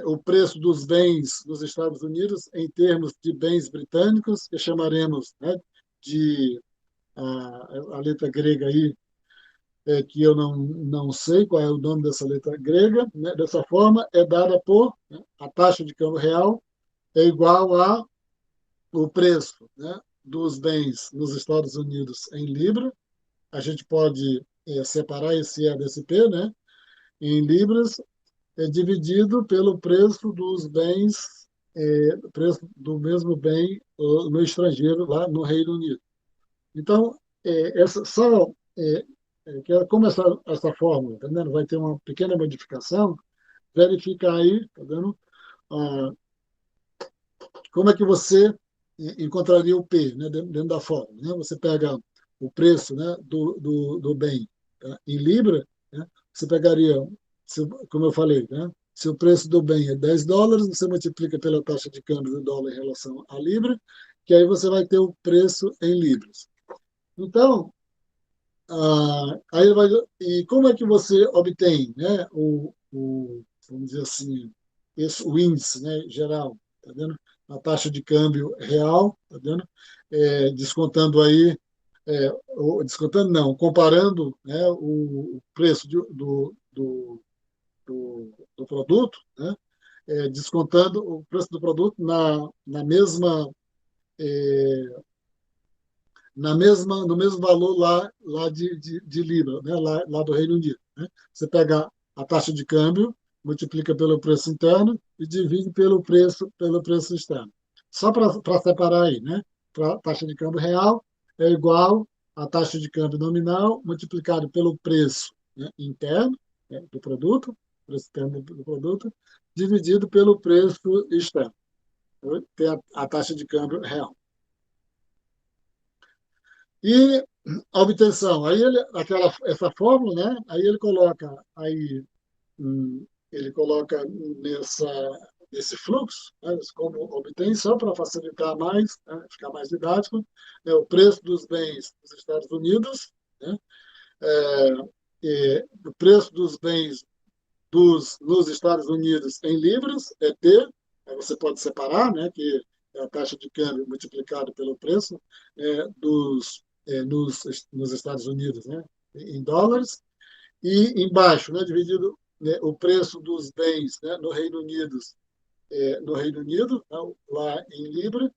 o preço dos bens nos Estados Unidos em termos de bens britânicos, que chamaremos, né, de a letra grega aí, que eu não sei qual é o nome dessa letra grega, né? Dessa forma, é dada por, né, a taxa de câmbio real é igual a o preço, né, dos bens nos Estados Unidos em libra. A gente pode separar esse E desse P, né, em libras, dividido pelo preço dos bens, preço do mesmo bem no estrangeiro, lá no Reino Unido. Então, essa só como essa fórmula, tá vendo? Vai ter uma pequena modificação, verificar aí, tá vendo? Ah, como é que você encontraria o P, né, dentro da fórmula, né? Você pega o preço, né, do bem, tá, em libra, né? Você pegaria, como eu falei, né? Se o preço do bem é US$ 10, você multiplica pela taxa de câmbio do dólar em relação à libra, que aí você vai ter o preço em libras. Então, aí vai, e como é que você obtém, né, vamos dizer assim, o índice, né, geral, tá vendo? A taxa de câmbio real, tá vendo? Descontando aí, descontando não, comparando, né, o preço do produto, né, descontando o preço do produto no mesmo valor lá de Libra, né? Lá do Reino Unido. Né? Você pega a taxa de câmbio, multiplica pelo preço interno e divide pelo preço externo. Só para separar aí, né? A taxa de câmbio real é igual à taxa de câmbio nominal multiplicado pelo preço, né, interno, né, do produto, preço interno do produto, dividido pelo preço externo. Tem a taxa de câmbio real. E a obtenção, aí essa fórmula, né? Aí ele coloca nesse fluxo, né, como obtém, só para facilitar mais, né, ficar mais didático, o preço dos bens dos Estados Unidos, né, o preço dos bens nos Estados Unidos em libras é P, aí você pode separar, né, que é a taxa de câmbio multiplicado pelo preço nos Estados Unidos, né, em dólares, E embaixo, né, dividido, né, o preço dos bens, né, no Reino Unido, no Reino Unido, né, lá em libra,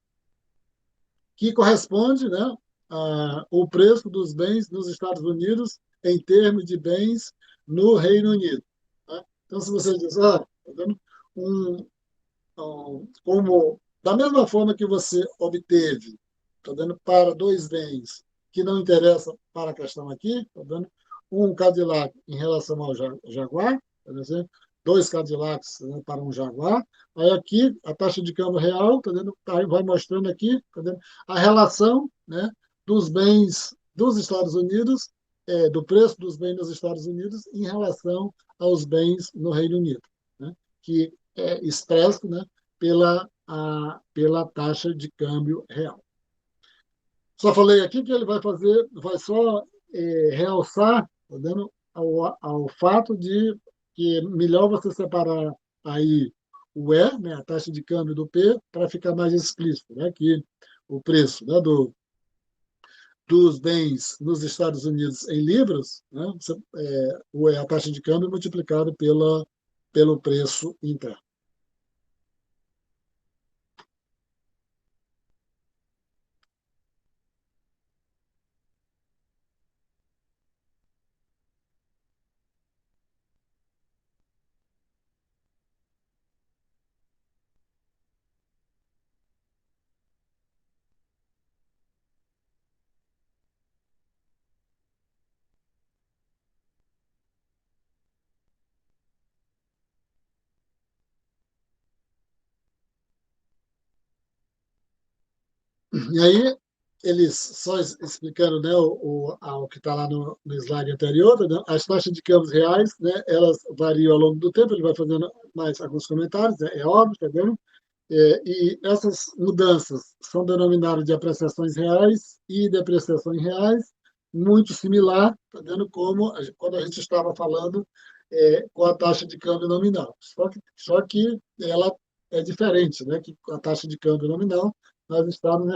que corresponde, né, ao preço dos bens nos Estados Unidos em termos de bens no Reino Unido. Tá? Então, se você diz, tá vendo? Um, como da mesma forma que você obteve, tá vendo, para dois bens que não interessam para a questão aqui, tá vendo? Um Cadillac em relação ao Jaguar, por exemplo, dois Cadillacs, né, para um Jaguar. Aí aqui a taxa de câmbio real, tá vendo? Vai mostrando aqui, tá vendo? A relação, né, dos bens dos Estados Unidos, do preço dos bens nos Estados Unidos em relação aos bens no Reino Unido, né? Que é expresso, né, pela taxa de câmbio real. Só falei aqui que ele vai fazer, vai só realçar, tá vendo, ao fato de que é melhor você separar aí o E, né, a taxa de câmbio do P, para ficar mais explícito, né, que o preço, né, dos bens nos Estados Unidos em libras, né, a taxa de câmbio multiplicado pelo preço interno. E aí, eles só explicando, né, o que está lá no slide anterior, né, as taxas de câmbios reais, né, elas variam ao longo do tempo, ele vai fazendo mais alguns comentários, é óbvio, tá vendo? E essas mudanças são denominadas de apreciações reais e depreciações reais, muito similar, tá vendo, como quando a gente estava falando com a taxa de câmbio nominal. Só que ela é diferente, né, que a taxa de câmbio nominal nós estamos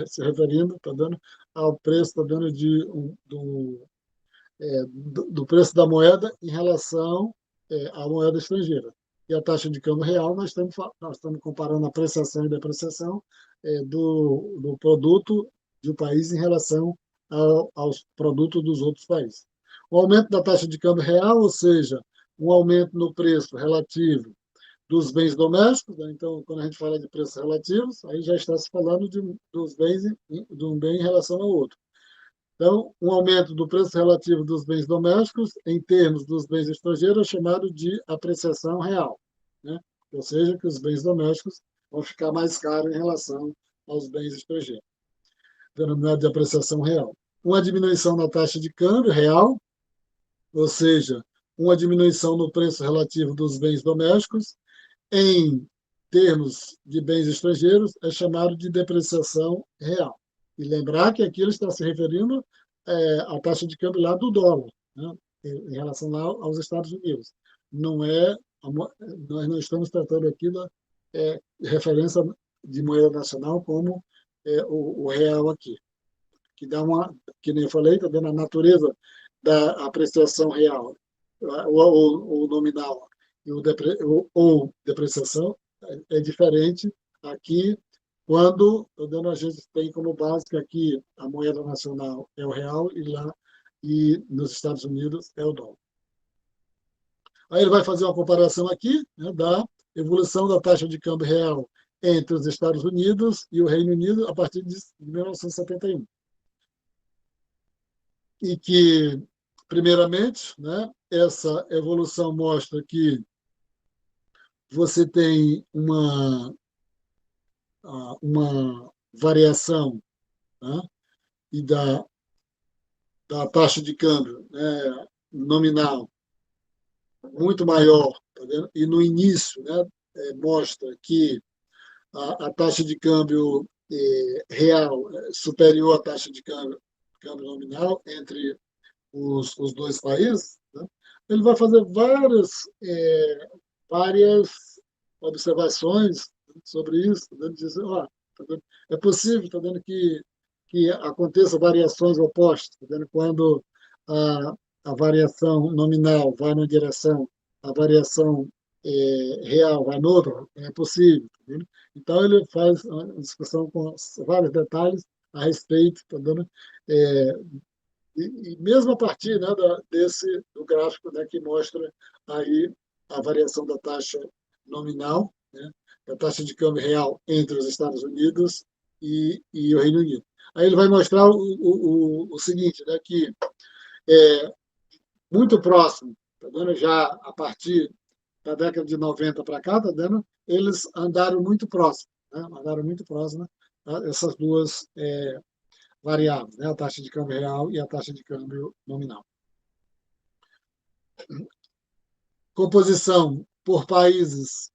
se referindo, tá dando ao preço, tá dando do preço da moeda em relação à moeda estrangeira. E a taxa de câmbio real, nós estamos comparando a apreciação e depreciação do produto de um país em relação aos produtos dos outros países. O aumento da taxa de câmbio real, ou seja, um aumento no preço relativo dos bens domésticos, né? Então, quando a gente fala de preços relativos, aí já está se falando dos bens, de um bem em relação ao outro. Então, um aumento do preço relativo dos bens domésticos em termos dos bens estrangeiros é chamado de apreciação real, né? Ou seja, que os bens domésticos vão ficar mais caros em relação aos bens estrangeiros, denominado de apreciação real. Uma diminuição na taxa de câmbio real, ou seja, uma diminuição no preço relativo dos bens domésticos em termos de bens estrangeiros, é chamado de depreciação real. E lembrar que aqui ele está se referindo à taxa de câmbio lá do dólar, né, em relação lá aos Estados Unidos. Não é, nós não estamos tratando aqui da referência de moeda nacional como o real aqui, que dá que nem eu falei, está dando a natureza da apreciação real, o nominal e ou depreciação é diferente aqui quando a gente tem como base que aqui a moeda nacional é o real e lá e nos Estados Unidos é o dólar. Aí ele vai fazer uma comparação aqui, né, da evolução da taxa de câmbio real entre os Estados Unidos e o Reino Unido a partir de 1971. E que, primeiramente, né, essa evolução mostra que você tem uma variação, né, e da taxa de câmbio, né, nominal muito maior, tá vendo? E no início, né, mostra que a taxa de câmbio real é superior à taxa de câmbio nominal entre os dois países, né? Ele vai fazer várias observações sobre isso, tá vendo? Dizer, ó, tá vendo? É possível, que aconteça variações opostas, tá vendo? Quando a variação nominal vai numa direção, a variação real vai noutra, é possível. Tá vendo? Então, ele faz uma discussão com vários detalhes a respeito, tá dando, é, e mesmo a partir, né, do gráfico, né, que mostra aí a variação da taxa nominal, né, da taxa de câmbio real entre os Estados Unidos e o Reino Unido. Aí ele vai mostrar o seguinte, né, que é muito próximo, tá vendo? Já a partir da década de 90 para cá, tá vendo? Eles andaram muito próximo, né? Andaram muito próximo, tá? Essas duas variáveis, né? A taxa de câmbio real e a taxa de câmbio nominal. Composição por países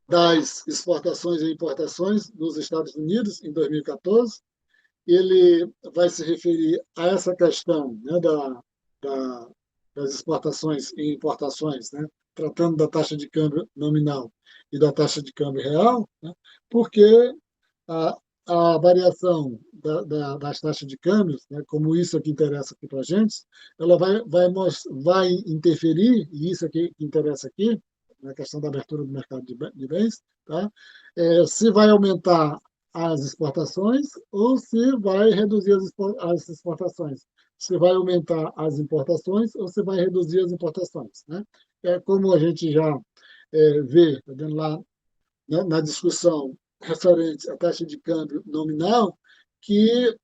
das exportações e importações dos Estados Unidos em 2014. Ele vai se referir a essa questão, né, da, das exportações e importações, né, tratando da taxa de câmbio nominal e da taxa de câmbio real, né, porque a, a variação das taxas de câmbios, né, como isso aqui interessa aqui para a gente, ela vai interferir, e isso aqui que interessa aqui, na questão da abertura do mercado de bens, tá? Se vai aumentar as exportações ou se vai reduzir as exportações. Se vai aumentar as importações ou se vai reduzir as importações. Né? Como a gente já vê, tá vendo lá na discussão referente à taxa de câmbio nominal, que,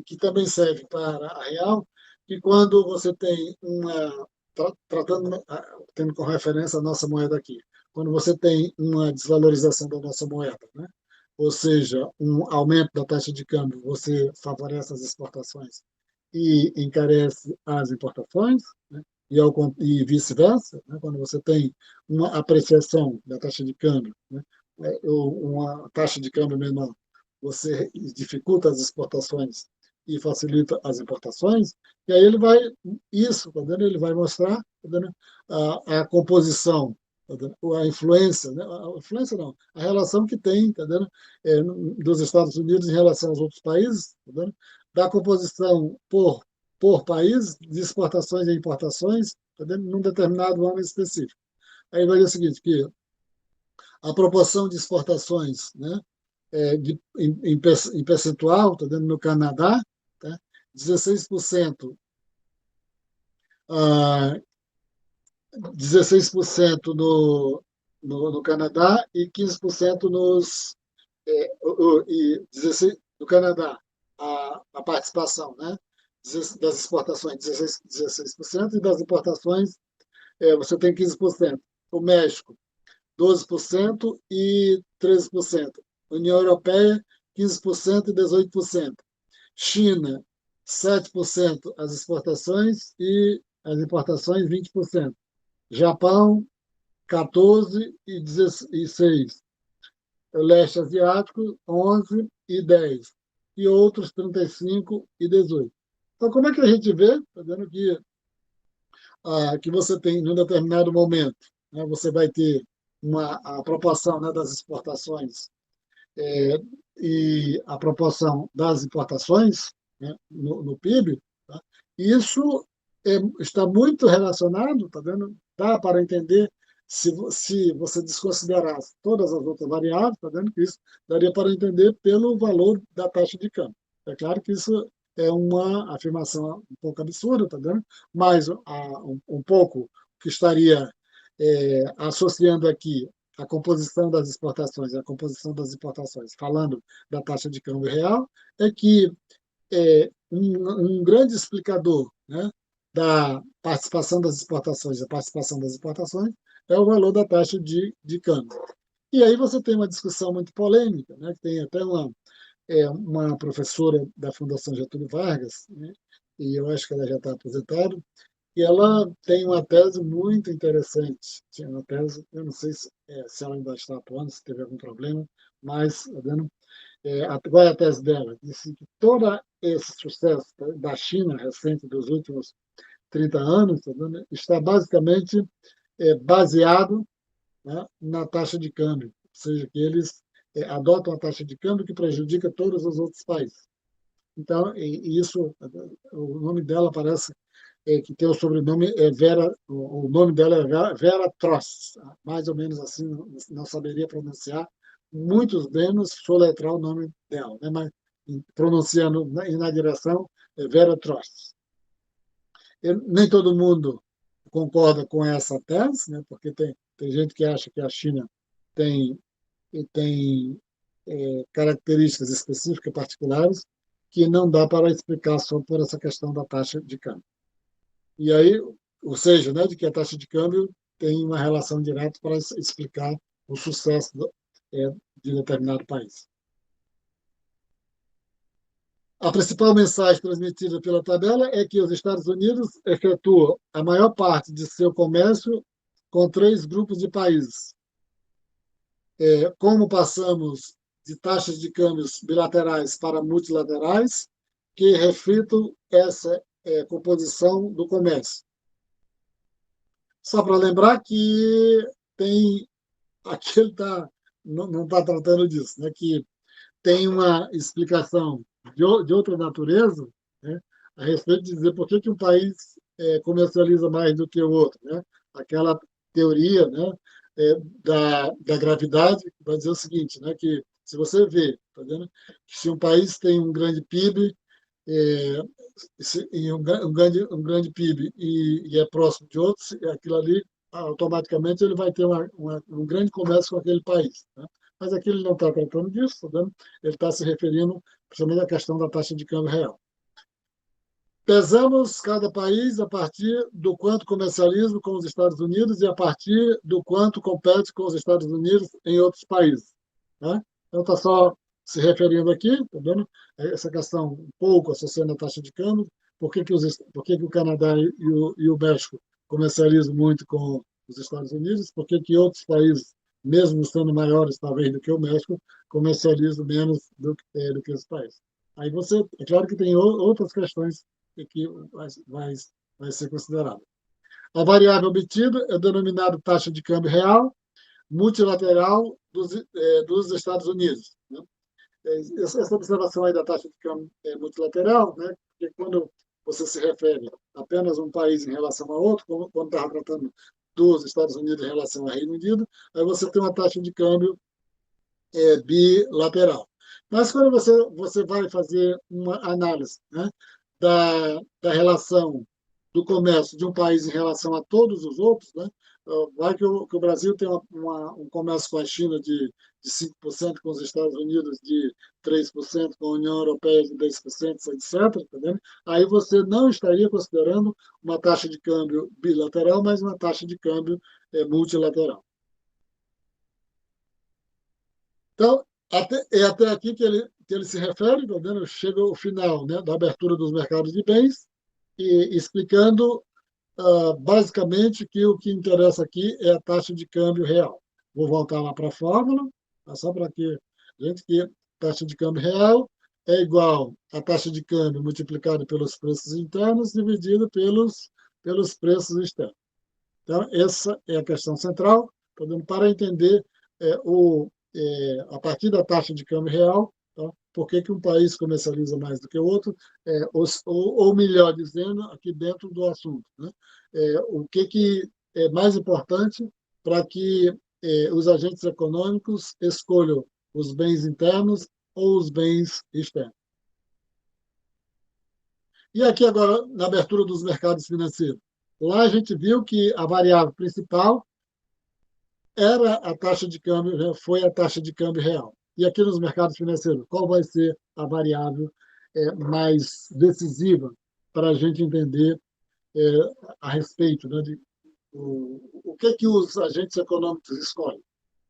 que também serve para a real, que quando você tem tratando, tendo como referência a nossa moeda aqui, quando você tem uma desvalorização da nossa moeda, né? Ou seja, um aumento da taxa de câmbio, você favorece as exportações e encarece as importações, né? E vice-versa, né? Quando você tem uma apreciação da taxa de câmbio, né? Ou uma taxa de câmbio menor, você dificulta as exportações e facilita as importações, e aí ele vai, isso, tá vendo? Ele vai mostrar, tá vendo? A composição, tá vendo? A influência, né? A influência não, a relação que tem, tá vendo? Dos Estados Unidos em relação aos outros países, tá vendo? Da composição por país, de exportações e importações, tá vendo? Num determinado ano específico. Aí vai dizer o seguinte, que a proporção de exportações, né, em percentual, tá vendo? No Canadá, tá? 16%, 16% no Canadá e 15% e 16 no Canadá, a participação, né? Das exportações, 16% e das importações, você tem 15%. O México, 12% e 13%. União Europeia, 15% e 18%. China, 7% as exportações e as importações, 20%. Japão, 14% e 16%. O leste asiático, 11% e 10%. E outros, 35% e 18%. Então, como é que a gente vê? Está vendo que você tem, em um determinado momento, né, você vai ter a proporção, né, das exportações e a proporção das importações, né, no PIB, tá? Isso está muito relacionado, tá vendo? Dá para entender se você desconsiderar todas as outras variáveis, tá vendo que isso daria para entender pelo valor da taxa de câmbio. É claro que isso é uma afirmação um pouco absurda, tá vendo? Mas um pouco que estaria associando aqui a composição das exportações e a composição das importações, falando da taxa de câmbio real, é que um grande explicador, né, da participação das exportações e a participação das importações é o valor da taxa de câmbio. E aí você tem uma discussão muito polêmica, né, que tem até uma professora da Fundação Getúlio Vargas, né, e eu acho que ela já está aposentada, e ela tem uma tese muito interessante. Tinha uma tese, eu não sei se ela ainda está atuando, se teve algum problema, mas tá vendo, qual é a tese dela? Disse que todo esse sucesso da China recente dos últimos 30 anos tá vendo, está basicamente baseado, né, na taxa de câmbio, ou seja, que eles adotam a taxa de câmbio que prejudica todos os outros países. Então, e isso, o nome dela parece que tem o sobrenome Vera, o nome dela é Vera Trost, mais ou menos assim, não saberia pronunciar, muitos menos soletrar o nome dela, né? Mas pronunciando na direção é Vera Trost. Nem todo mundo concorda com essa tese, né? Porque tem gente que acha que a China tem, tem características específicas, particulares, que não dá para explicar só por essa questão da taxa de câmbio. E aí, ou seja, né, de que a taxa de câmbio tem uma relação direta para explicar o sucesso de determinado país. A principal mensagem transmitida pela tabela é que os Estados Unidos efetuam a maior parte de seu comércio com três grupos de países. Como passamos de taxas de câmbios bilaterais para multilaterais, que reflitam essa composição do comércio. Só para lembrar que tem aqui ele não está tratando disso, né? Que tem uma explicação de outra natureza, né? A respeito de dizer por que um país comercializa mais do que o outro, né? Aquela teoria, né? Da gravidade vai dizer o seguinte, né? Que se você vê, tá vendo? Que se um país tem um grande PIB, é, e um grande PIB e é próximo de outros, aquilo ali, automaticamente, ele vai ter um grande comércio com aquele país. Né? Mas aqui ele não está tratando disso, tá vendo? Ele está se referindo principalmente à questão da taxa de câmbio real. Pesamos cada país a partir do quanto comercializa com os Estados Unidos e a partir do quanto compete com os Estados Unidos em outros países. Né? Então, está só se referindo aqui, tá vendo? Essa questão um pouco associando a taxa de câmbio, por que o Canadá e o México comercializam muito com os Estados Unidos, por que outros países, mesmo sendo maiores talvez do que o México, comercializam menos do que os países. Aí você, é claro que tem outras questões que vai ser considerada. A variável obtida é denominada taxa de câmbio real multilateral dos Estados Unidos. Né? Essa observação aí da taxa de câmbio multilateral, né? Porque quando você se refere apenas a um país em relação a outro, quando estava tratando dos Estados Unidos em relação ao Reino Unido, aí você tem uma taxa de câmbio bilateral. Mas quando você vai fazer uma análise, né, da relação do comércio de um país em relação a todos os outros, né, vai que o Brasil tem um comércio com a China de 5%, com os Estados Unidos de 3%, com a União Europeia de 10%, etc. Tá vendo? Aí você não estaria considerando uma taxa de câmbio bilateral, mas uma taxa de câmbio multilateral. Então, até aqui que ele se refere, tá vendo? Chega ao final, né, da abertura dos mercados de bens, e explicando basicamente que o que interessa aqui é a taxa de câmbio real. Vou voltar lá para a fórmula, tá? Só para que a gente que taxa de câmbio real é igual a taxa de câmbio multiplicada pelos preços internos dividido pelos preços externos. Então, essa é a questão central, tá vendo? Para entender a partir da taxa de câmbio real, tá? Por que um país comercializa mais do que o outro, ou melhor dizendo, aqui dentro do assunto, né? O que é mais importante para que os agentes econômicos escolham os bens internos ou os bens externos. E aqui agora, na abertura dos mercados financeiros, lá a gente viu que a variável principal era a taxa de câmbio, foi a taxa de câmbio real. E aqui nos mercados financeiros, qual vai ser a variável mais decisiva para a gente entender a respeito, né, de o que os agentes econômicos escolhem?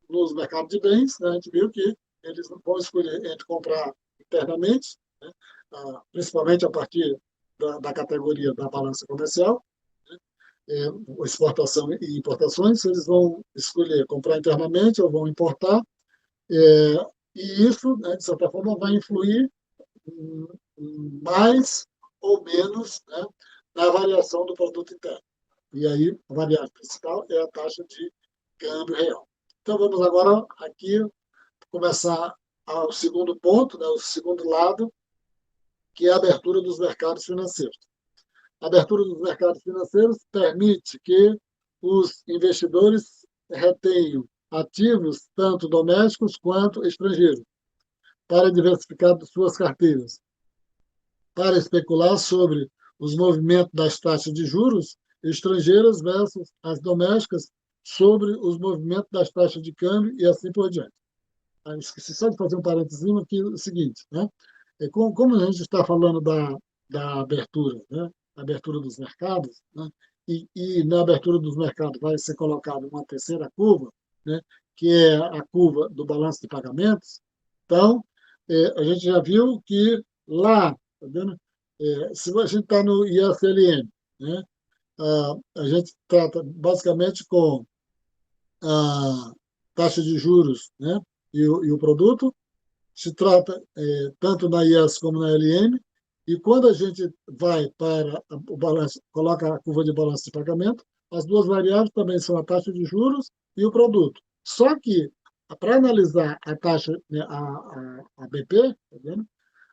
Nos mercados de bens, né, a gente viu que eles não vão escolher entre comprar internamente, né, principalmente a partir da categoria da balança comercial, exportação e importações, eles vão escolher comprar internamente ou vão importar, é, e isso, né, de certa forma, vai influir mais ou menos, né, na variação do produto interno. E aí, a variável principal é a taxa de câmbio real. Então, vamos agora aqui começar ao segundo ponto, né, o segundo lado, que é a abertura dos mercados financeiros. A abertura dos mercados financeiros permite que os investidores retenham ativos, tanto domésticos quanto estrangeiros, para diversificar suas carteiras, para especular sobre os movimentos das taxas de juros estrangeiras versus as domésticas, sobre os movimentos das taxas de câmbio e assim por diante. Esqueci só de fazer um parênteses aqui, é o seguinte, né? Como a gente está falando da abertura, né? Abertura dos mercados, né? E na abertura dos mercados vai ser colocada uma terceira curva, né? Que é a curva do balanço de pagamentos. Então, a gente já viu que lá, tá vendo? Se a gente está no ISLM, né? A gente trata basicamente com a taxa de juros, né? E o produto, se trata tanto na IES como na LM, e quando a gente vai para o balanço, coloca a curva de balanço de pagamento, as duas variáveis também são a taxa de juros e o produto. Só que, para analisar a taxa, né, a BP, tá vendo?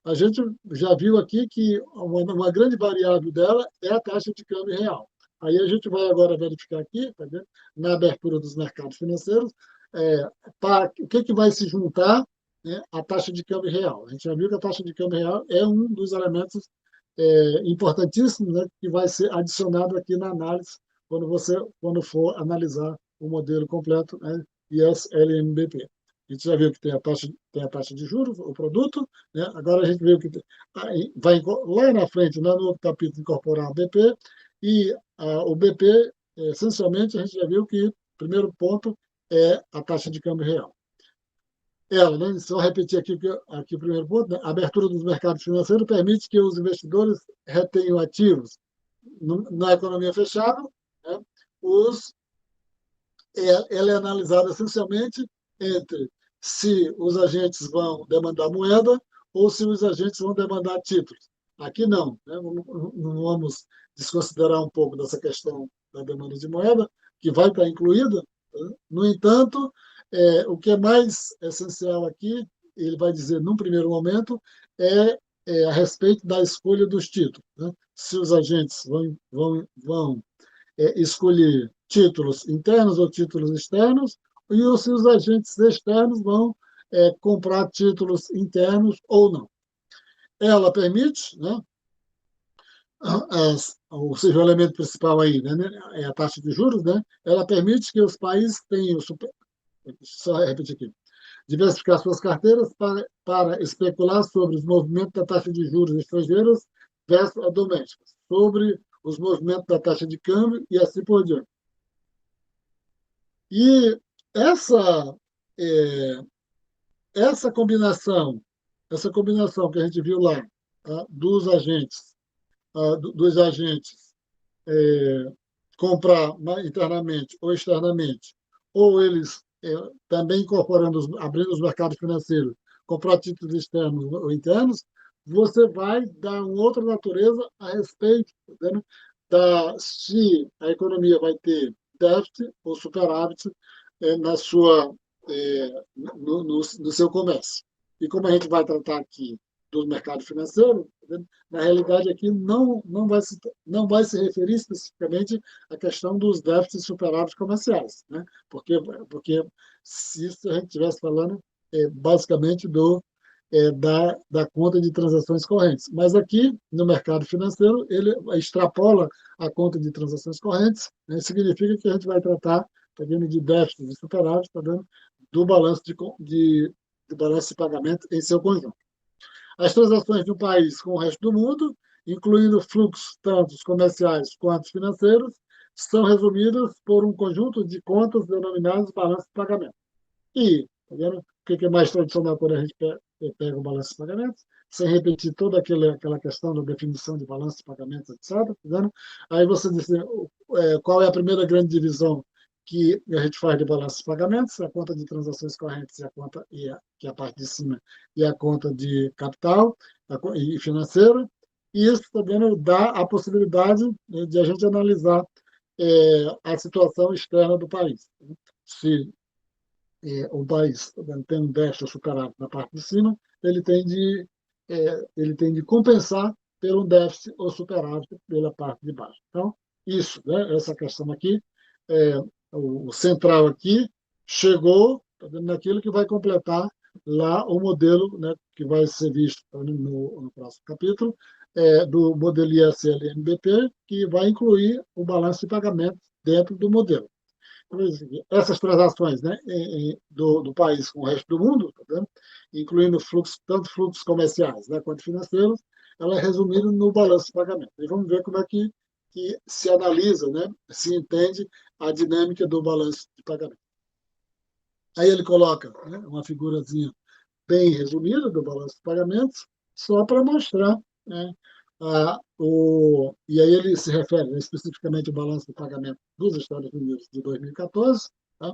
A gente já viu aqui que uma grande variável dela é a taxa de câmbio real. Aí a gente vai agora verificar aqui, tá vendo? Na abertura dos mercados financeiros, o que vai se juntar, né, à taxa de câmbio real. A gente já viu que a taxa de câmbio real é um dos elementos importantíssimos, né, que vai ser adicionado aqui na análise quando for analisar o modelo completo, né, IS-LMBP. A gente já viu que tem a taxa de juros, o produto, né? Agora a gente viu que vai lá na frente, lá no outro capítulo, incorporar o BP, e o BP, essencialmente, a gente já viu que o primeiro ponto é a taxa de câmbio real. Ela, né? Só repetir aqui o primeiro ponto, né? A abertura dos mercados financeiros permite que os investidores retenham ativos na economia fechada, né? Os, ela é analisada essencialmente entre se os agentes vão demandar moeda ou se os agentes vão demandar títulos. Aqui não, né? Não vamos desconsiderar um pouco dessa questão da demanda de moeda, que vai estar incluída. Né? No entanto, o que é mais essencial aqui, ele vai dizer num primeiro momento, a respeito da escolha dos títulos. Né? Se os agentes vão escolher títulos internos ou títulos externos, e se os agentes externos vão comprar títulos internos ou não. Ela permite, né, ou seja, o elemento principal aí, né, é a taxa de juros, né, ela permite que os países tenham, só repetir aqui, diversificar suas carteiras para especular sobre os movimentos da taxa de juros estrangeiras versus a doméstica, sobre os movimentos da taxa de câmbio e assim por diante. E essa, é, essa combinação, essa combinação que a gente viu lá, tá, dos agentes comprar internamente ou externamente, ou eles também incorporando, abrindo os mercados financeiros, comprar títulos externos ou internos, você vai dar uma outra natureza a respeito, né, se a economia vai ter déficit ou superávit na sua, no seu comércio. E como a gente vai tratar aqui do mercado financeiro, na realidade aqui não vai se referir especificamente à questão dos déficits e superávites comerciais, né? Porque se isso a gente estivesse falando basicamente da conta de transações correntes. Mas aqui, no mercado financeiro, ele extrapola a conta de transações correntes, né? Significa que a gente vai tratar, tá vendo, de déficits e superávites, tá vendo, do balanço do balanço de pagamento em seu conjunto. As transações de um país com o resto do mundo, incluindo fluxos tanto comerciais quanto financeiros, são resumidas por um conjunto de contas denominadas balanço de pagamento. E, tá vendo? O que é mais tradicional quando a gente pega o balanço de pagamentos? Sem repetir toda aquela questão da definição de balanço de pagamentos, etc. Tá vendo? Aí você diz qual é a primeira grande divisão que a gente faz de balanço de pagamentos, a conta de transações correntes que é a parte de cima, e a conta de capital e financeira. E isso também dá a possibilidade, né, de a gente analisar a situação externa do país. Se o país tem um déficit superávit na parte de cima, ele tem de ele tem de compensar pelo déficit ou superávit pela parte de baixo. Então, isso, né, essa questão aqui, é, o central aqui chegou, tá vendo, naquilo que vai completar lá o modelo, né, que vai ser visto no próximo capítulo, do modelo ISL-MBP, que vai incluir o balanço de pagamento dentro do modelo. Essas transações, né, do país com o resto do mundo, tá vendo? Incluindo fluxo, tanto fluxos comerciais, né, quanto financeiros, ela é resumida no balanço de pagamento. E vamos ver como é que se analisa, né, se entende a dinâmica do balanço de pagamento. Aí ele coloca, né, uma figurazinha bem resumida do balanço de pagamentos, só para mostrar, né, e aí ele se refere, né, especificamente ao balanço de pagamento dos Estados Unidos de 2014. Tá?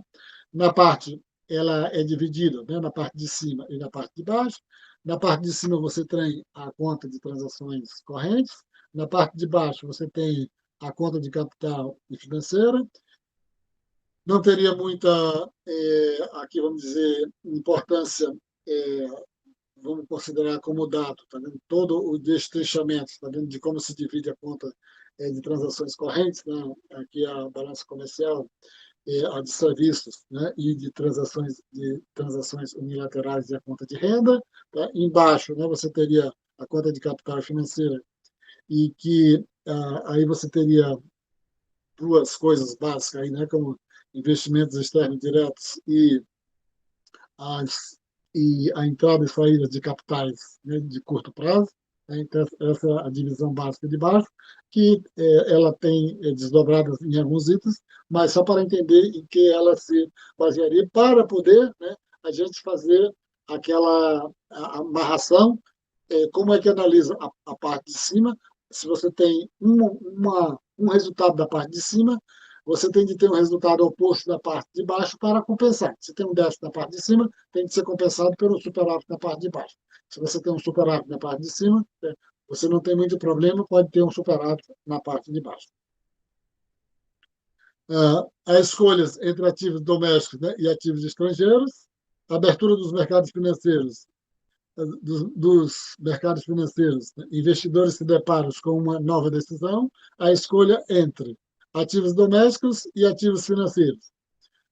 Na parte, ela é dividida, né, na parte de cima e na parte de baixo. Na parte de cima você tem a conta de transações correntes, na parte de baixo você tem a conta de capital e financeira. Não teria muita, aqui vamos dizer, importância, é, vamos considerar como dado, tá vendo? Todo o destrinchamento, tá vendo? De como se divide a conta de transações correntes, né? Aqui a balança comercial, a de serviços, né? E de transações unilaterais e a conta de renda. Tá? Embaixo, né? Você teria a conta de capital financeira e que aí você teria duas coisas básicas aí, né? Como investimentos externos diretos as, e a entrada e saída de capitais, né, de curto prazo. Né? Então, essa é a divisão básica de baixo, que ela tem desdobradas em alguns itens, mas só para entender em que ela se basearia para poder, né, a gente fazer aquela amarração, como é que analisa a parte de cima. Se você tem um resultado da parte de cima, você tem de ter um resultado oposto da parte de baixo para compensar. Se tem um déficit na parte de cima, tem de ser compensado pelo superávit na parte de baixo. Se você tem um superávit na parte de cima, você não tem muito problema, pode ter um superávit na parte de baixo. As escolhas entre ativos domésticos, né, e ativos estrangeiros, a abertura dos mercados financeiros, dos mercados financeiros, né, investidores se deparam com uma nova decisão, a escolha entre ativos domésticos e ativos financeiros.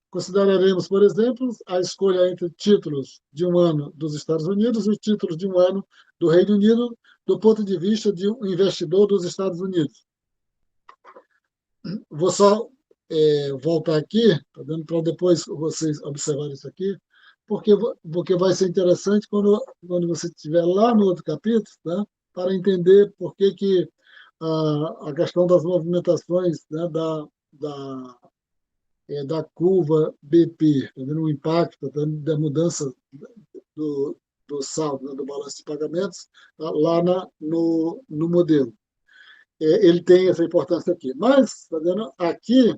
Consideraremos, por exemplo, a escolha entre títulos de um ano dos Estados Unidos e títulos de um ano do Reino Unido, do ponto de vista de um investidor dos Estados Unidos. Vou só voltar aqui, tá dando para depois vocês observarem isso aqui, porque vai ser interessante quando você estiver lá no outro capítulo, né, para entender por que a questão das movimentações, né, da curva BP, tá vendo o impacto, tá vendo, da mudança do, do saldo, né, do balanço de pagamentos, tá, lá no modelo. Ele tem essa importância aqui. Mas, tá vendo, aqui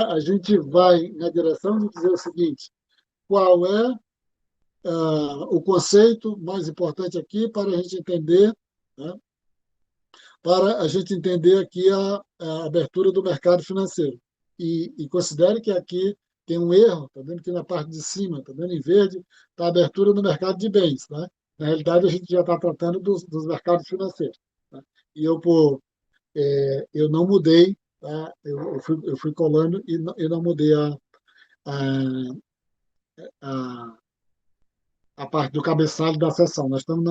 a gente vai na direção de dizer o seguinte: qual é o conceito mais importante aqui para a gente entender, né, para a gente entender aqui a abertura do mercado financeiro. E considere que aqui tem um erro, está vendo que na parte de cima, está vendo em verde, está a abertura do mercado de bens. Né? Na realidade, a gente já está tratando dos mercados financeiros. Tá? E eu não mudei, tá? Eu fui colando e não mudei a, a parte do cabeçalho da sessão. Nós estamos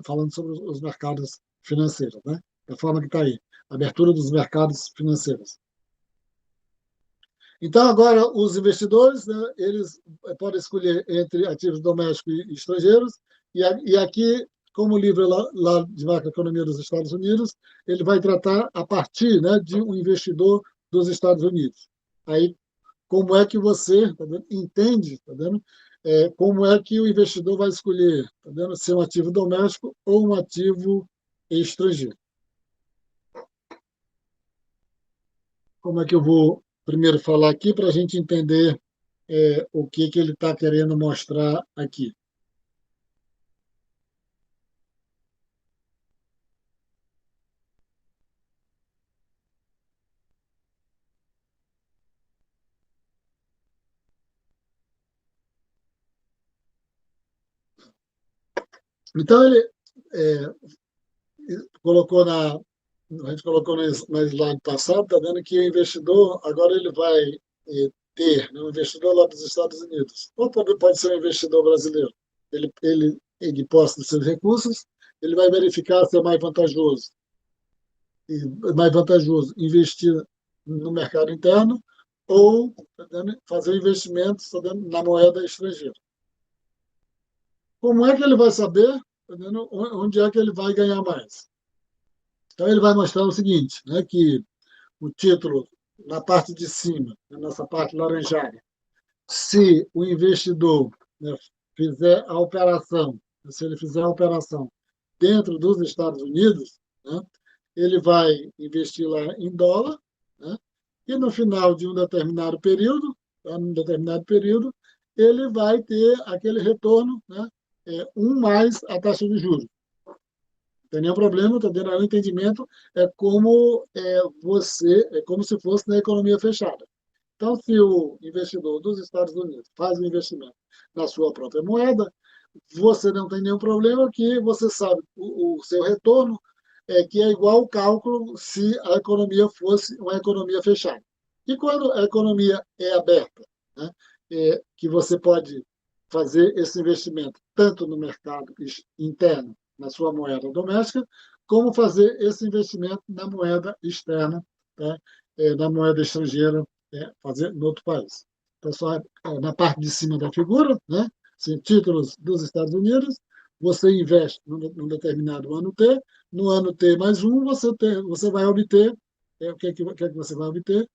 falando sobre os mercados financeiros, né? Da forma que está aí. Abertura dos mercados financeiros. Então, agora, os investidores, né, eles podem escolher entre ativos domésticos e estrangeiros, e aqui, como o livro é lá de macroeconomia dos Estados Unidos, ele vai tratar a partir, né, de um investidor dos Estados Unidos. Aí, como é que você, tá vendo, entende, tá vendo? Como é que o investidor vai escolher, tá vendo, se é um ativo doméstico ou um ativo estrangeiro. Como é que eu vou primeiro falar aqui para a gente entender o que ele está querendo mostrar aqui. Então, ele é, colocou a gente colocou na slide passada, está vendo que o investidor, agora ele vai ter, né, um investidor lá dos Estados Unidos, ou pode ser um investidor brasileiro. Ele posta os seus recursos, ele vai verificar se é mais vantajoso investir no mercado interno ou, tá vendo, fazer investimentos, tá vendo, na moeda estrangeira. Como é que ele vai saber, tá vendo, onde é que ele vai ganhar mais? Então, ele vai mostrar o seguinte, né, que o título na parte de cima, né, nessa parte laranjada, se o investidor, né, fizer a operação, se ele fizer a operação dentro dos Estados Unidos, né, ele vai investir lá em dólar, né, e no final de um determinado período, ele vai ter aquele retorno, né, mais a taxa de juros. Não tem nenhum problema, está tendo o entendimento, é como se fosse na economia fechada. Então, se o investidor dos Estados Unidos faz um investimento na sua própria moeda, você não tem nenhum problema, que você sabe o seu retorno, que é igual ao cálculo se a economia fosse uma economia fechada. E quando a economia é aberta, né, que você pode fazer esse investimento tanto no mercado interno, na sua moeda doméstica, como fazer esse investimento na moeda externa, tá? Na moeda estrangeira, fazer no outro país. Então, só na parte de cima da figura, né? Sim, títulos dos Estados Unidos, você investe num determinado ano T, no ano T mais um, você vai obter, o que é que você vai obter?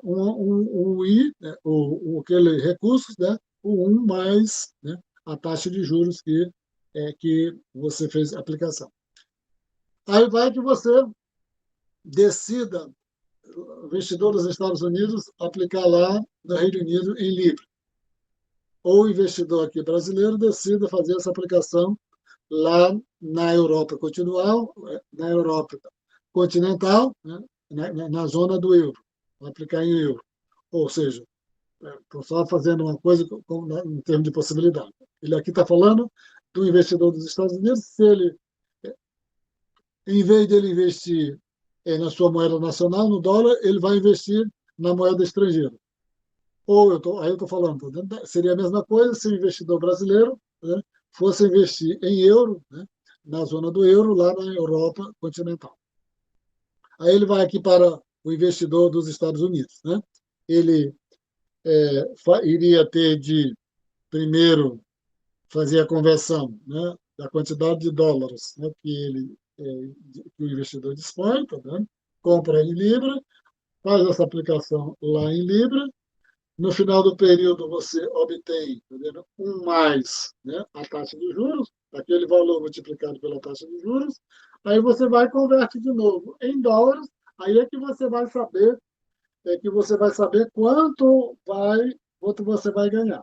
Um I, né, aquele recursos, né, o mais, né, a taxa de juros que você fez a aplicação. Aí vai que você decida, o investidor dos Estados Unidos, aplicar lá no Reino Unido em Libra. Ou o investidor aqui brasileiro decida fazer essa aplicação lá na Europa continental, né, na zona do euro, aplicar em euro. Ou seja, estou só fazendo uma coisa em termos de possibilidade. Ele aqui está falando do investidor dos Estados Unidos, se ele, em vez de ele investir na sua moeda nacional, no dólar, ele vai investir na moeda estrangeira. Aí eu estou falando, seria a mesma coisa se o investidor brasileiro, né, fosse investir em euro, né, na zona do euro, lá na Europa continental. Aí ele vai aqui para o investidor dos Estados Unidos. Né? Ele iria ter de, primeiro, fazer a conversão, né, da quantidade de dólares, né, que o investidor dispõe, tá vendo? Compra em Libra, faz essa aplicação lá em Libra. No final do período, você obtém, tá vendo, mais, né, a taxa de juros, aquele valor multiplicado pela taxa de juros. Aí você vai e converte de novo em dólares. Aí que você vai saber quanto você vai ganhar.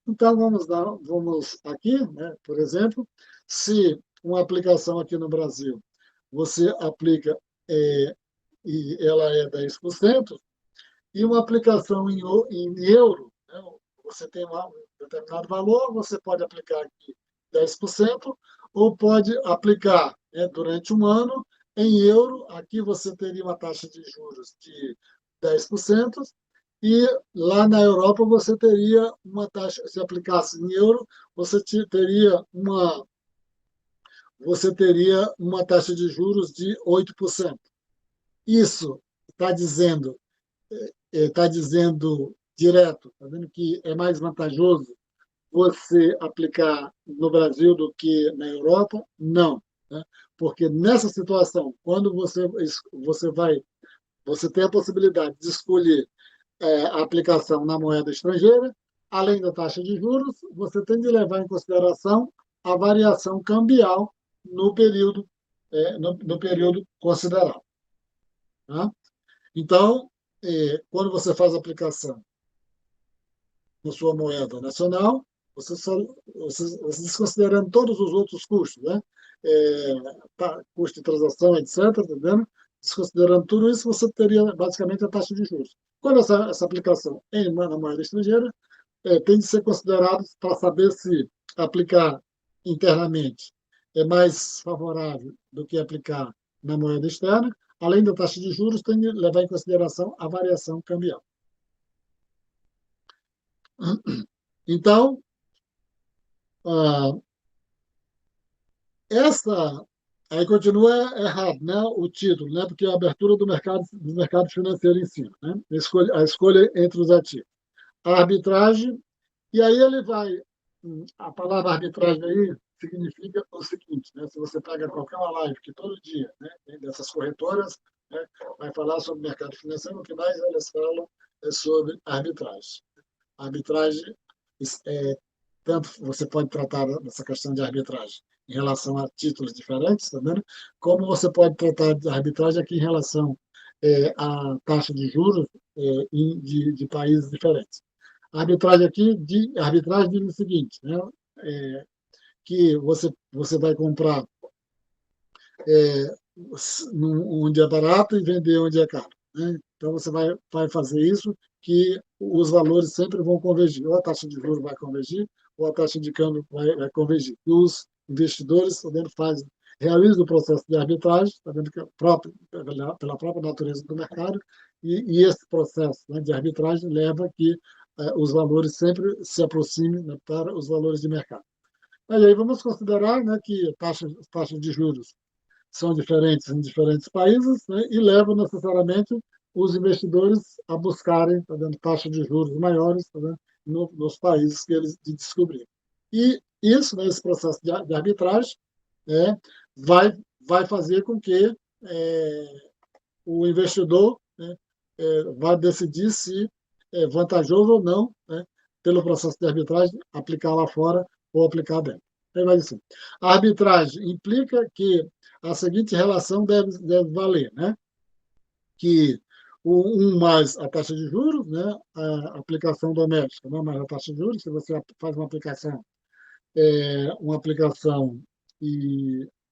Então, vamos aqui, né, por exemplo, se uma aplicação aqui no Brasil, você aplica e ela é 10%, e uma aplicação em euro, né, você tem um determinado valor, você pode aplicar aqui 10%, ou pode aplicar, né, durante um ano em euro. Aqui você teria uma taxa de juros de 10%, e lá na Europa você teria uma taxa, se aplicasse em euro, você teria uma taxa de juros de 8%. Isso está dizendo direto, está vendo que é mais vantajoso você aplicar no Brasil do que na Europa? Não, né? Porque nessa situação, quando você tem a possibilidade de escolher a aplicação na moeda estrangeira, além da taxa de juros, você tem de levar em consideração a variação cambial no período considerado. Tá? Então, quando você faz a aplicação na sua moeda nacional, você desconsiderando todos os outros custos, né? Custo de transação, etc., entendendo? Desconsiderando tudo isso, você teria basicamente a taxa de juros. Quando essa aplicação na moeda estrangeira, tem de ser considerado para saber se aplicar internamente é mais favorável do que aplicar na moeda externa. Além da taxa de juros, tem que levar em consideração a variação cambial. Então, essa aí continua errado, né, o título, né, porque é a abertura do mercado financeiro em si, né, a escolha entre os ativos. A arbitragem, e aí ele vai, a palavra arbitragem aí significa o seguinte, né, se você pega qualquer uma live que todo dia, né, tem dessas corretoras, né, vai falar sobre o mercado financeiro, o que mais elas falam é sobre arbitragem. A arbitragem é, tanto você pode tratar dessa questão de arbitragem em relação a títulos diferentes, tá vendo? Como você pode tratar de arbitragem aqui em relação à taxa de juros de países diferentes. A arbitragem aqui, arbitragem diz o seguinte, né? É, que você vai comprar é, onde é barato e vender onde é caro, né? Então, você vai fazer isso que os valores sempre vão convergir. Ou a taxa de juros vai convergir, ou a taxa de câmbio vai convergir. E os investidores, tá vendo, realizam o processo de arbitragem, tá vendo, que é pela própria natureza do mercado, e esse processo, né, de arbitragem leva a que os valores sempre se aproximem, né, para os valores de mercado. Mas aí vamos considerar, né, que taxas de juros são diferentes em diferentes países, né, e levam necessariamente os investidores a buscarem, tá vendo, taxas de juros maiores, tá vendo, nos países que eles descobriram. E isso, né, esse processo de arbitragem, é, vai fazer com que o investidor, né, vai decidir se é vantajoso ou não, né, pelo processo de arbitragem, aplicar lá fora ou aplicar dentro. Aí vai assim. A arbitragem implica que a seguinte relação deve valer, né? Que o mais a taxa de juros, né? A aplicação doméstica, não mais a taxa de juros. Se você faz uma aplicação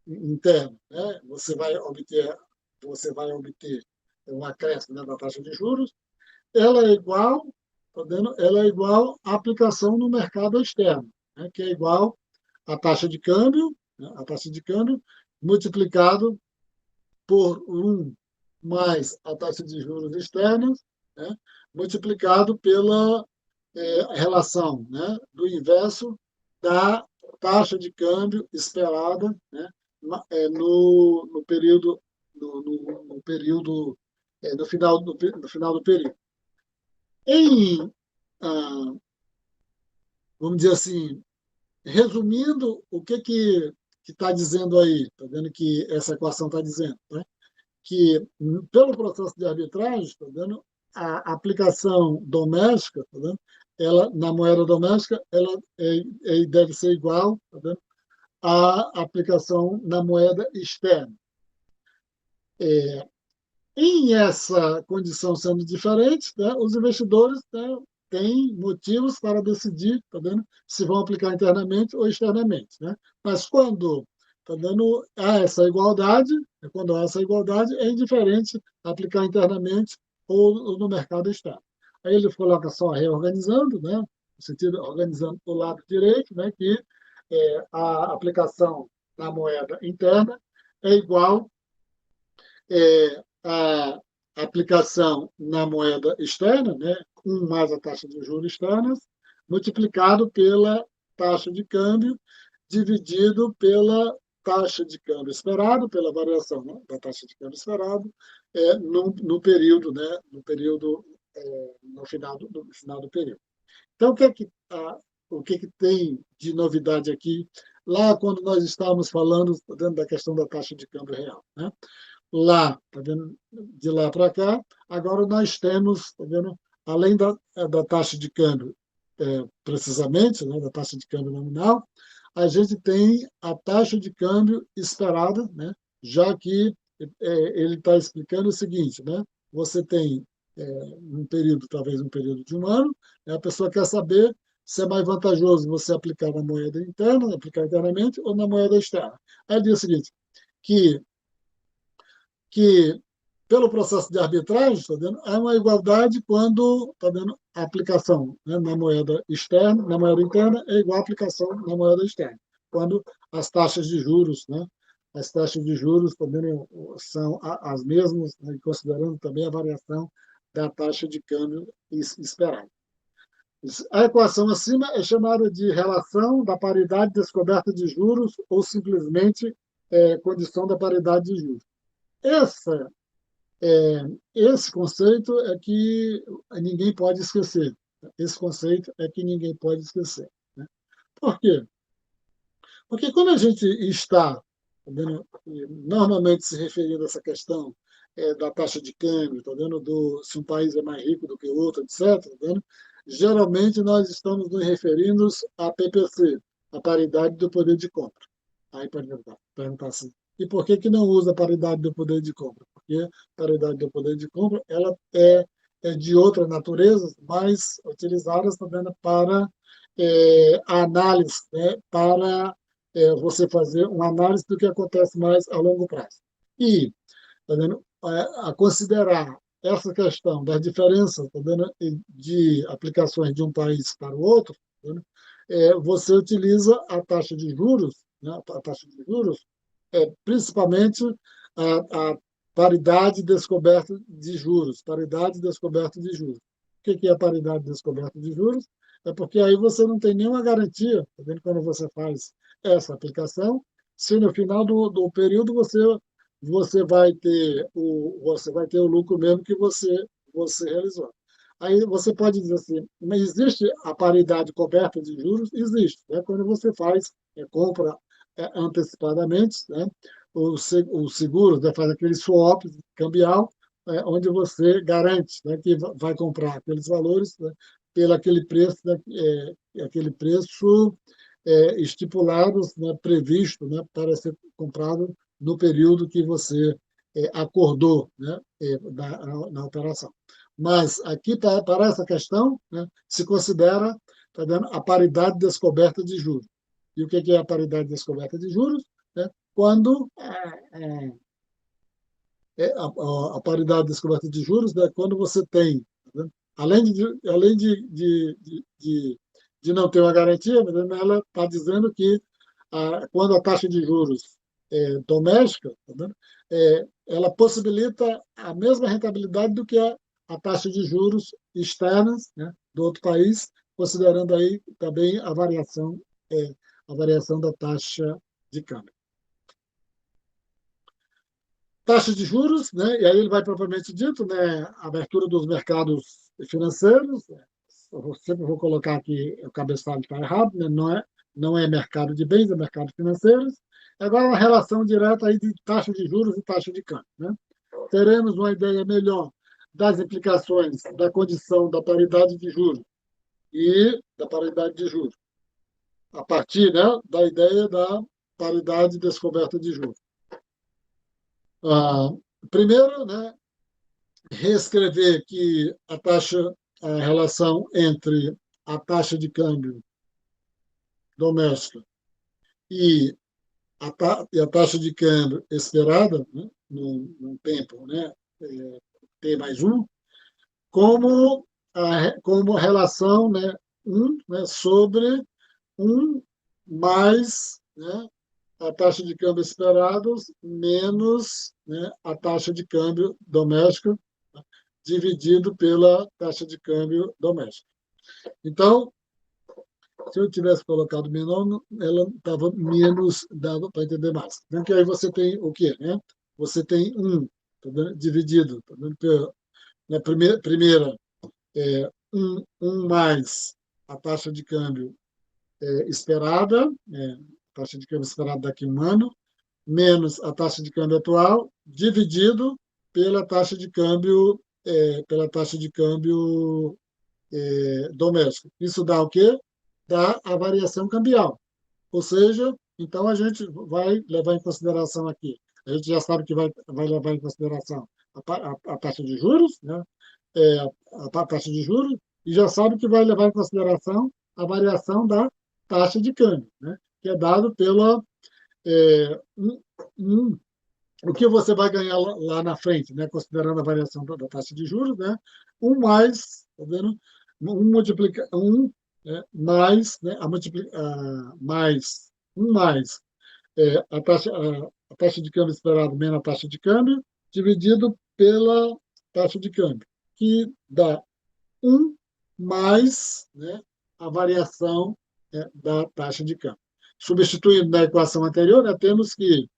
interna, né? Você vai obter um acréscimo, né, da taxa de juros. Ela é igual, tá vendo? Ela é igual à aplicação no mercado externo, né? Que é igual à taxa de câmbio, né? A taxa de câmbio multiplicado por 1 mais a taxa de juros externa, né, multiplicado pela relação, né, do inverso da taxa de câmbio esperada, né, no período, no período no final do período. Em, ah, vamos dizer assim, resumindo, o que está dizendo aí? Está vendo que essa equação está dizendo, né? Que, pelo processo de arbitragem, tá vendo? A aplicação doméstica, tá vendo? Ela, na moeda doméstica, ela deve ser igual, tá vendo? À aplicação na moeda externa. Em essa condição sendo diferente, né, os investidores, né, têm motivos para decidir, tá vendo, se vão aplicar internamente ou externamente, né? Mas quando tá dando quando há essa igualdade, é indiferente aplicar internamente ou no mercado externo. Aí ele coloca só reorganizando, né, no sentido organizando o lado direito, né, que a aplicação na moeda interna é igual a aplicação na moeda externa, né, 1 mais a taxa de juros externas, multiplicado pela taxa de câmbio, dividido pela taxa de câmbio esperado, pela variação, né, da taxa de câmbio esperado, no período, né, no final do período. Então, o que tem de novidade aqui, lá quando nós estávamos falando dentro da questão da taxa de câmbio real, né? Lá, tá vendo? De lá para cá, agora nós temos, tá vendo? Além da taxa de câmbio, precisamente, né, da taxa de câmbio nominal, a gente tem a taxa de câmbio esperada, né, já que ele está explicando o seguinte, né, você tem talvez um período de 1 ano, né, a pessoa quer saber se é mais vantajoso você aplicar na moeda interna, aplicar internamente, ou na moeda externa. Aí ele diz o seguinte, que pelo processo de arbitragem, tá vendo, há uma igualdade quando, tá vendo, a aplicação, né, na moeda externa, na moeda interna, é igual à aplicação na moeda externa. quando as taxas de juros, né? As taxas de juros também são as mesmas, né, considerando também a variação da taxa de câmbio esperada. A equação acima é chamada de relação da paridade descoberta de juros ou simplesmente condição da paridade de juros. Essa, esse conceito é que ninguém pode esquecer. Esse conceito é que ninguém pode esquecer. Né? Por quê? Porque quando a gente está normalmente se referindo a essa questão da taxa de câmbio, tá vendo? Se um país é mais rico do que o outro, etc., tá vendo? Geralmente nós estamos nos referindo à PPC, a paridade do poder de compra. Aí pode perguntar assim, e por que não usa a paridade do poder de compra? Porque a paridade do poder de compra ela é de outra natureza, mas utilizadas também para a análise, né, para você fazer uma análise do que acontece mais a longo prazo. E tá vendo, a considerar essa questão das diferenças tá vendo, de aplicações de um país para o outro, tá vendo, você utiliza a taxa de juros, né, a taxa de juros, principalmente a paridade descoberta de juros, paridade descoberta de juros. O que é a paridade descoberta de juros? É porque aí você não tem nenhuma garantia, tá vendo, quando você faz essa aplicação, se no final do período você vai ter o lucro mesmo que você realizou. Aí você pode dizer assim, mas existe a paridade coberta de juros? Existe. Né? Quando você faz compra antecipadamente, né? O seguro né? Faz aquele swap cambial, onde você garante né? Que vai comprar aqueles valores né? Pelo aquele preço, né? Aquele preço estipulados, né, previsto né, para ser comprado no período que você acordou né, na operação. Mas aqui, para essa questão, né, se considera tá vendo, a paridade descoberta de juros. E o que é a paridade descoberta de juros? Né? Quando a paridade descoberta de juros, né, quando você tem, tá vendo, além de não ter uma garantia, ela está dizendo que quando a taxa de juros doméstica, tá vendo, ela possibilita a mesma rentabilidade do que a taxa de juros externas né, do outro país, considerando aí também a variação da taxa de câmbio. Taxa de juros, né? E aí ele vai propriamente dito, né? A abertura dos mercados financeiros. Eu sempre vou colocar aqui o cabeçalho está errado, né? Não é mercado de bens, é mercado financeiros. Agora uma relação direta aí de taxa de juros e taxa de câmbio, né? Teremos uma ideia melhor das implicações da condição da paridade de juros e da paridade de juros, a partir né, da ideia da paridade descoberta de juros. Ah, primeiro, né, reescrever que a relação entre a taxa de câmbio doméstica e a taxa de câmbio esperada, né, num tempo né, T mais um, como relação né, né, sobre um mais né, a taxa de câmbio esperados menos né, a taxa de câmbio doméstica dividido pela taxa de câmbio doméstica. Então, se eu tivesse colocado menor, ela estava menos, dava para entender mais. Então, que aí você tem o quê? Né? Você tem tá dividido tá pela, na primeira mais a taxa de câmbio esperada, taxa de câmbio esperada daqui a um ano, menos a taxa de câmbio atual, dividido pela taxa de câmbio doméstico. Isso dá o quê? Dá a variação cambial. Ou seja, então a gente vai levar em consideração aqui, a gente já sabe que vai levar em consideração a taxa de juros, né? A taxa de juros, e já sabe que vai levar em consideração a variação da taxa de câmbio, né? Que é dado pela um, o que você vai ganhar lá na frente, né? Considerando a variação da taxa de juros, né? Um mais, tá vendo? Mais, né? Mais Um mais a taxa de câmbio esperada menos a taxa de câmbio, dividido pela taxa de câmbio, que dá um mais, né, a variação, da taxa de câmbio. Substituindo na equação anterior, temos que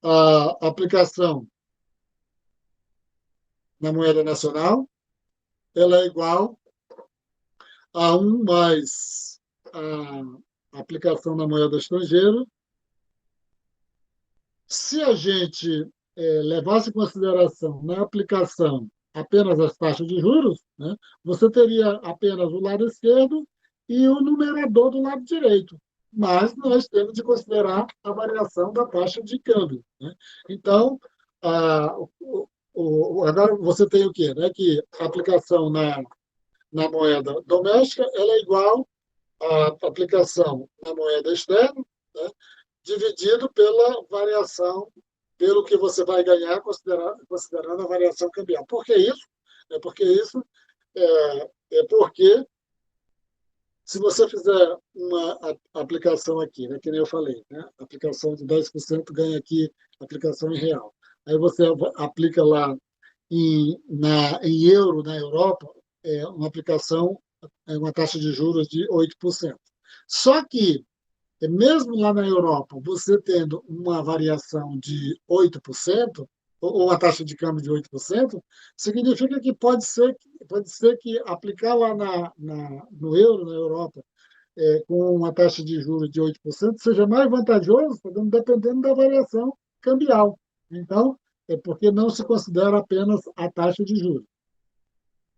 a aplicação na moeda nacional ela é igual a um mais a aplicação na moeda estrangeira. Se a gente levasse em consideração na aplicação apenas as taxas de juros, né, você teria apenas o lado esquerdo e o numerador do lado direito. Mas nós temos de considerar a variação da taxa de câmbio. Né? Então, agora você tem o quê? Né? Que a aplicação na moeda doméstica ela é igual à aplicação na moeda externa, né? Dividido pela variação, pelo que você vai ganhar, considerando a variação cambial. Por que isso? Porque se você fizer uma aplicação aqui, né, que nem eu falei, né, aplicação de 10% ganha aqui aplicação em real. Aí você aplica lá em euro na Europa, uma aplicação, uma taxa de juros de 8%. Só que mesmo lá na Europa, você tendo uma variação de 8%, ou uma taxa de câmbio de 8%, significa que pode ser que aplicar lá no euro, na Europa, com uma taxa de juros de 8%, seja mais vantajoso, dependendo da variação cambial. Então, é porque não se considera apenas a taxa de juros.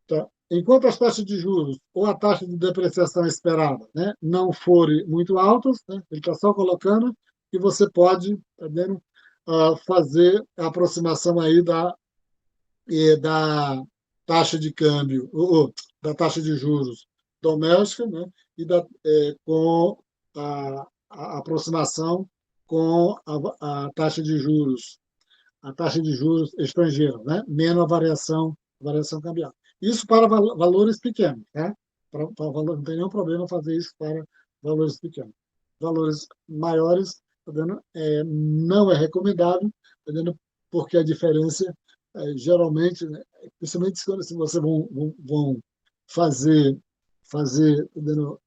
Tá? Enquanto as taxas de juros ou a taxa de depreciação esperada, né, não forem muito altas, né, ele está só colocando que você pode, tá vendo, fazer a aproximação aí da taxa de câmbio, ou da taxa de juros doméstica, né, e com a aproximação com a taxa de juros estrangeira, né, menos a variação cambial. Isso para valores pequenos, tá? Não tem nenhum problema fazer isso para valores pequenos. Valores maiores, tá vendo? Não é recomendável, tá vendo? Porque a diferença, geralmente, né, principalmente quando se vocês vão fazer tá vendo?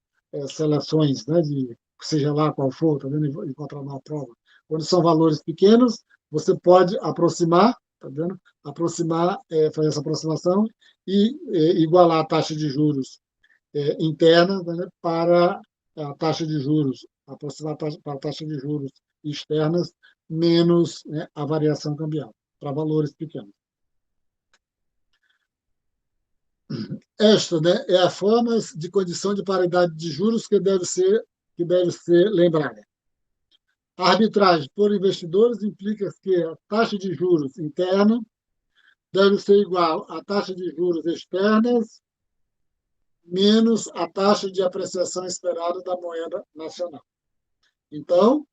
Seleções, né, de seja lá qual for, tá vendo? Encontrar uma prova. Quando são valores pequenos, você pode aproximar, tá vendo? Fazer essa aproximação e igualar a taxa de juros interna, né, para a taxa de juros, aproximar para a taxa de juros externas, menos, né, a variação cambial, para valores pequenos. Esta, né, é a forma de condição de paridade de juros que deve ser lembrada. A arbitragem por investidores implica que a taxa de juros interna deve ser igual à taxa de juros externas menos a taxa de apreciação esperada da moeda nacional. Então,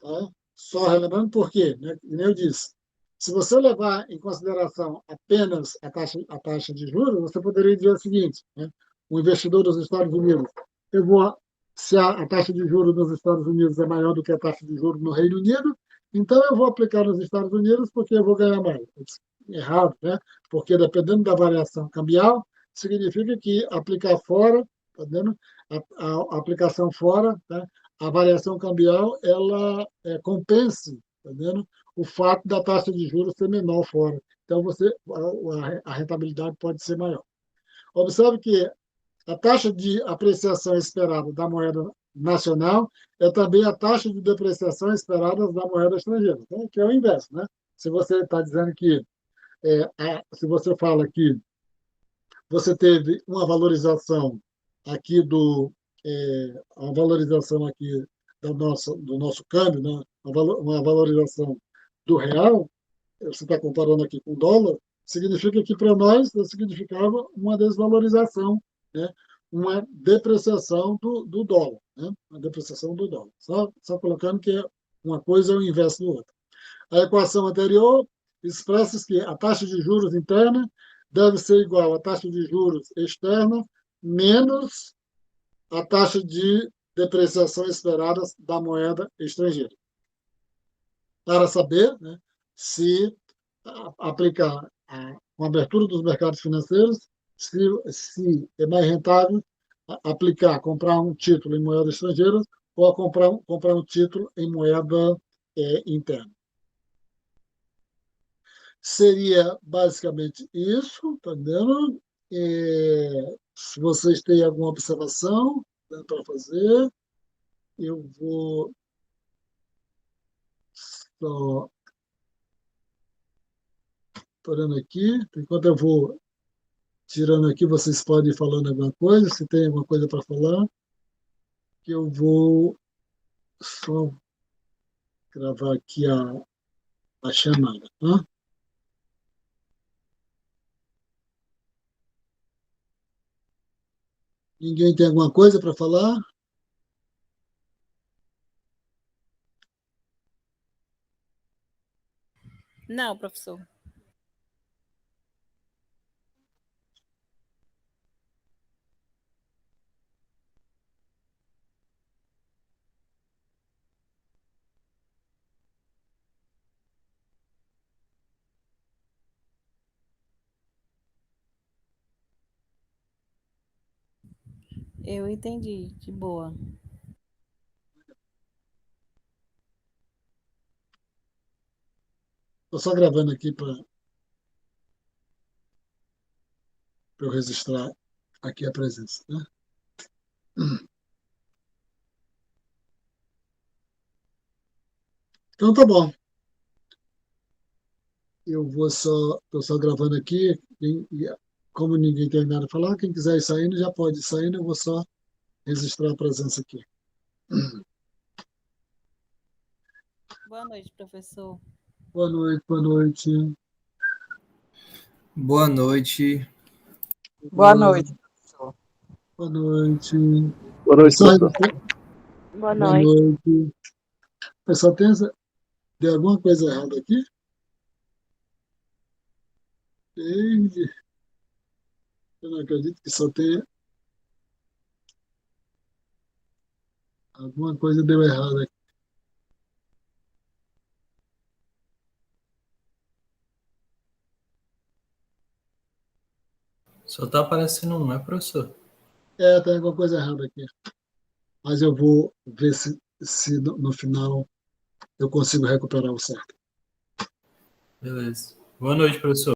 tá? Só relembrando por quê, né? Como eu disse, se você levar em consideração apenas a taxa de juros, você poderia dizer o seguinte, né? O investidor dos Estados Unidos, se a taxa de juros nos Estados Unidos é maior do que a taxa de juros no Reino Unido, então eu vou aplicar nos Estados Unidos porque eu vou ganhar mais. Errado, né? Porque dependendo da variação cambial, significa que aplicar fora, tá vendo? A aplicação fora, tá? A variação cambial ela compense, tá vendo? O fato da taxa de juros ser menor fora. Então, a rentabilidade pode ser maior. Observe que a taxa de apreciação esperada da moeda nacional é também a taxa de depreciação esperada da moeda estrangeira, né? Que é o inverso. Né? Se você está dizendo que, se você fala que você teve uma valorização aqui a valorização aqui do nosso câmbio, né? Uma valorização do real, você está comparando aqui com o dólar, significa que para nós significava uma desvalorização, né? Uma depreciação do dólar, né? Uma depreciação do dólar. Só colocando que uma coisa é o inverso do outro. A equação anterior expressa que a taxa de juros interna deve ser igual à taxa de juros externa menos a taxa de depreciação esperada da moeda estrangeira, para saber, né, se aplicar com a abertura dos mercados financeiros, se é mais rentável aplicar, comprar um título em moeda estrangeira ou comprar um título em moeda interna. Seria basicamente isso, tá entendendo? Se vocês têm alguma observação para fazer, eu vou só olhando aqui. Enquanto eu vou tirando aqui, vocês podem ir falando alguma coisa, se tem alguma coisa para falar, que eu vou só gravar aqui a chamada. Tá? Ninguém tem alguma coisa para falar? Não, professor. Eu entendi, de boa. Estou só gravando aqui para eu registrar aqui a presença. Né? Então tá bom. Eu vou só, estou só gravando aqui. Como ninguém tem nada a falar, quem quiser ir saindo já pode ir saindo. Eu vou só registrar a presença aqui. Boa noite, professor. Boa noite, boa noite. Boa noite. Boa noite, professor. Boa noite. Boa noite, Pessoal, professor. Boa boa noite. noite. Pessoal, tem alguma coisa errada aqui? Ei, eu não acredito que só tenha alguma coisa deu errado aqui. Só tá aparecendo um, é, professor? Tem alguma coisa errada aqui. Mas eu vou ver se no final eu consigo recuperar o certo. Beleza. Boa noite, professor.